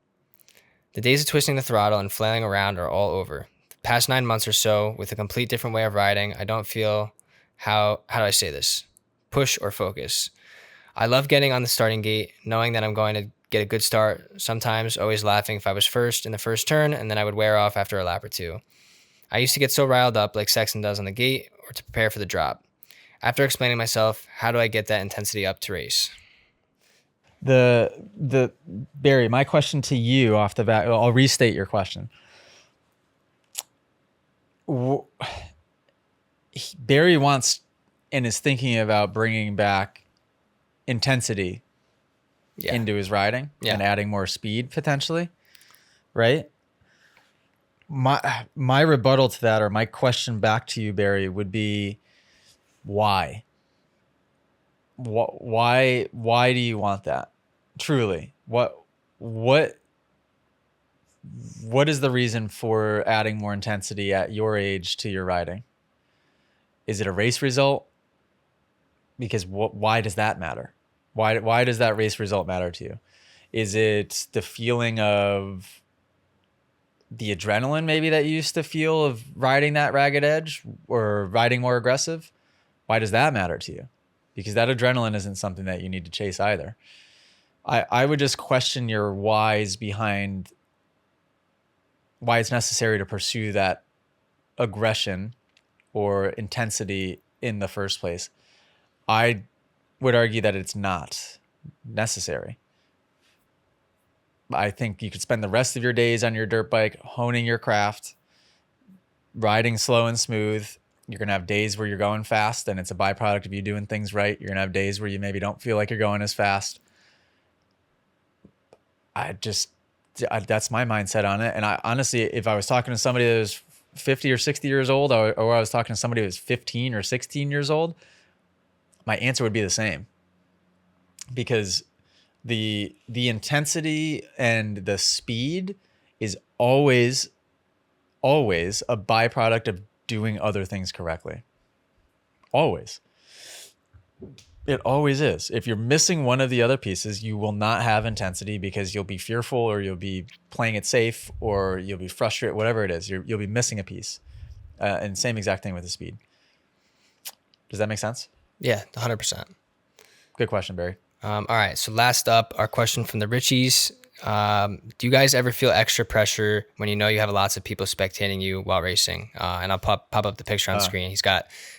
The days of twisting the throttle and flailing around are all over. The past 9 months or so, with a complete different way of riding, I don't feel how do I say this? Push or focus. I love getting on the starting gate, knowing that I'm going to get a good start, sometimes always laughing if I was first in the first turn, and then I would wear off after a lap or two. I used to get so riled up like Sexton does on the gate or to prepare for the drop. After explaining myself, how do I get that intensity up to race? The Barry, my question to you off the bat, I'll restate your question. Barry wants and is thinking about bringing back intensity into his riding and adding more speed potentially, right? My rebuttal to that, or my question back to you, Barry, would be why? Why do you want that? Truly, what is the reason for adding more intensity at your age to your riding? Is it a race result? Because why does that matter? Why does that race result matter to you? Is it the feeling of the adrenaline maybe that you used to feel of riding that ragged edge or riding more aggressive? Why does that matter to you? Because that adrenaline isn't something that you need to chase either. I would just question your whys behind why it's necessary to pursue that aggression or intensity in the first place. I would argue that it's not necessary. I think you could spend the rest of your days on your dirt bike, honing your craft, riding slow and smooth. You're going to have days where you're going fast and it's a byproduct of you doing things right. You're going to have days where you maybe don't feel like you're going as fast. That's my mindset on it. And I honestly, if I was talking to somebody that was 50 or 60 years old, or I was talking to somebody who was 15 or 16 years old, my answer would be the same. Because the intensity and the speed is always a byproduct of doing other things correctly. Always. It always is. If you're missing one of the other pieces, you will not have intensity because you'll be fearful or you'll be playing it safe or you'll be frustrated, whatever it is. You'll be missing a piece. And same exact thing with the speed. Does that make sense? Yeah, 100%. Good question, Barry. All right. So last up, our question from the Richies. Do you guys ever feel extra pressure when you know you have lots of people spectating you while racing? And I'll pop up the picture on screen. I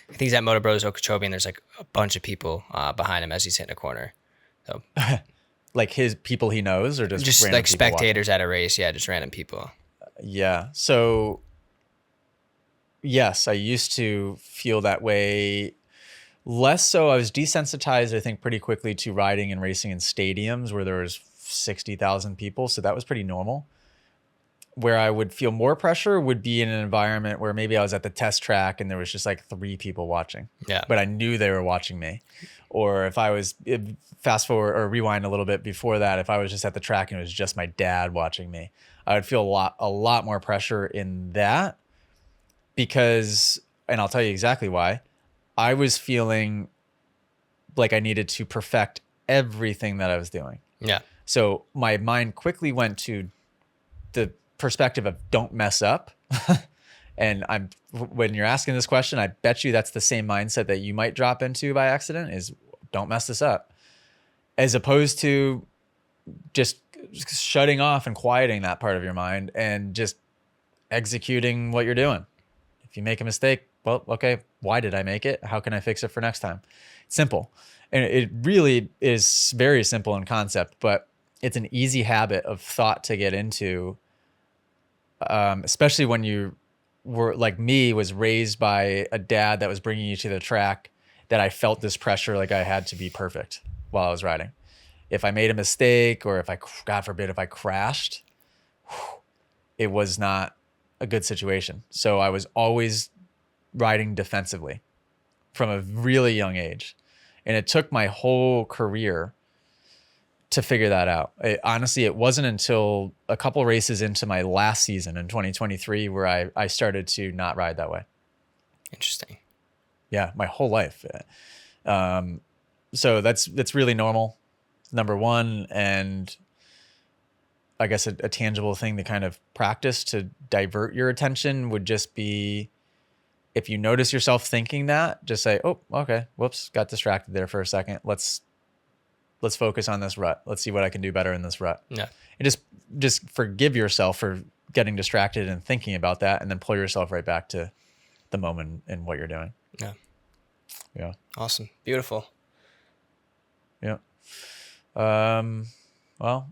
think he's at Moto Bros Okeechobee, and there's like a bunch of people behind him as he's hitting a corner. So, like his people he knows, or just like spectators watching at a race? Yeah, just random people. Yeah. So, yes, I used to feel that way. Less so. I was desensitized, I think, pretty quickly to riding and racing in stadiums where there was 60,000 people. So that was pretty normal. Where I would feel more pressure would be in an environment where maybe I was at the test track and there was just like 3 people watching. Yeah. But I knew they were watching me. Or if I was fast forward or rewind a little bit before that, if I was just at the track and it was just my dad watching me, I would feel a lot more pressure in that because, and I'll tell you exactly why, I was feeling like I needed to perfect everything that I was doing. Yeah. So my mind quickly went to the perspective of don't mess up. And when you're asking this question, I bet you that's the same mindset that you might drop into by accident is don't mess this up. As opposed to just shutting off and quieting that part of your mind and just executing what you're doing. If you make a mistake, well, okay, why did I make it? How can I fix it for next time? It's simple. And it really is very simple in concept, but it's an easy habit of thought to get into, especially when you were like me, was raised by a dad that was bringing you to the track, that I felt this pressure like I had to be perfect while I was riding. If I made a mistake, or if I, God forbid, if I crashed, it was not a good situation. So I was always riding defensively from a really young age. And it took my whole career to figure that out. Honestly, it wasn't until a couple races into my last season in 2023 where I started to not ride that way. Interesting. Yeah, my whole life. So that's really normal, number one. And I guess a tangible thing to kind of practice to divert your attention would just be, if you notice yourself thinking that, just say, oh, okay, whoops, got distracted there for a second. Let's focus on this rut. Let's see what I can do better in this rut. Yeah. And just forgive yourself for getting distracted and thinking about that, and then pull yourself right back to the moment and what you're doing. Yeah. Yeah. Awesome. Beautiful. Yeah. Well,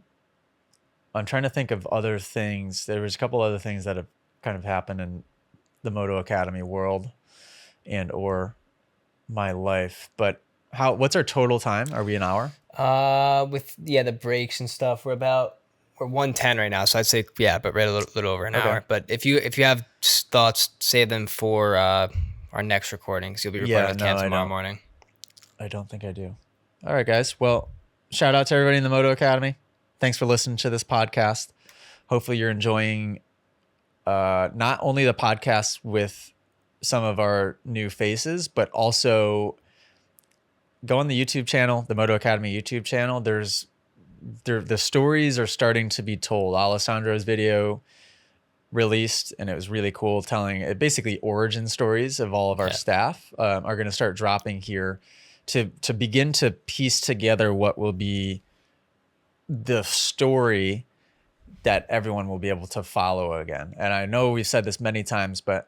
I'm trying to think of other things. There was a couple other things that have kind of happened in the Moto Academy world and or my life. But what's our total time? Are we an hour? With the breaks and stuff, we're 110 right now. So I'd say but right a little over an hour. But if you have thoughts, save them for our next recordings. You'll be recording with Cam tomorrow morning. I don't think I do. All right, guys. Well, shout out to everybody in the Moto Academy. Thanks for listening to this podcast. Hopefully you're enjoying not only the podcast with some of our new faces, but also go on the YouTube channel, the Moto Academy YouTube channel. The stories are starting to be told. Alessandro's video released, and it was really cool, telling basically origin stories of all of our staff are going to start dropping here to begin to piece together what will be the story that everyone will be able to follow again. And I know we've said this many times, but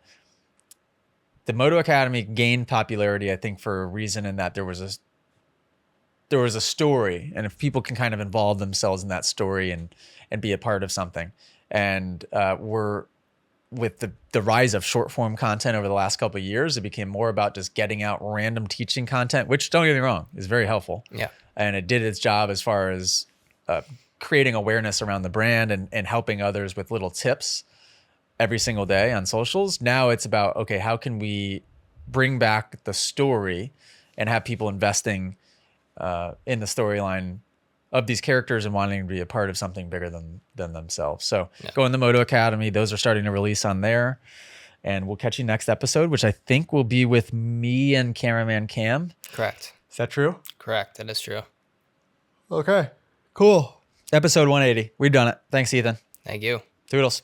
the Moto Academy gained popularity, I think, for a reason, in that there was a story, and if people can kind of involve themselves in that story and be a part of something. And we're with the rise of short form content over the last couple of years, it became more about just getting out random teaching content, which, don't get me wrong, is very helpful. Yeah. And it did its job as far as creating awareness around the brand and helping others with little tips every single day on socials. Now it's about, okay, how can we bring back the story and have people investing in the storyline of these characters and wanting to be a part of something bigger than themselves. So go in the Moto Academy. Those are starting to release on there. And we'll catch you next episode, which I think will be with me and cameraman Cam. Correct. Is that true? Correct. That is true. Okay, cool. Episode 180. We've done it. Thanks, Ethan. Thank you. Toodles.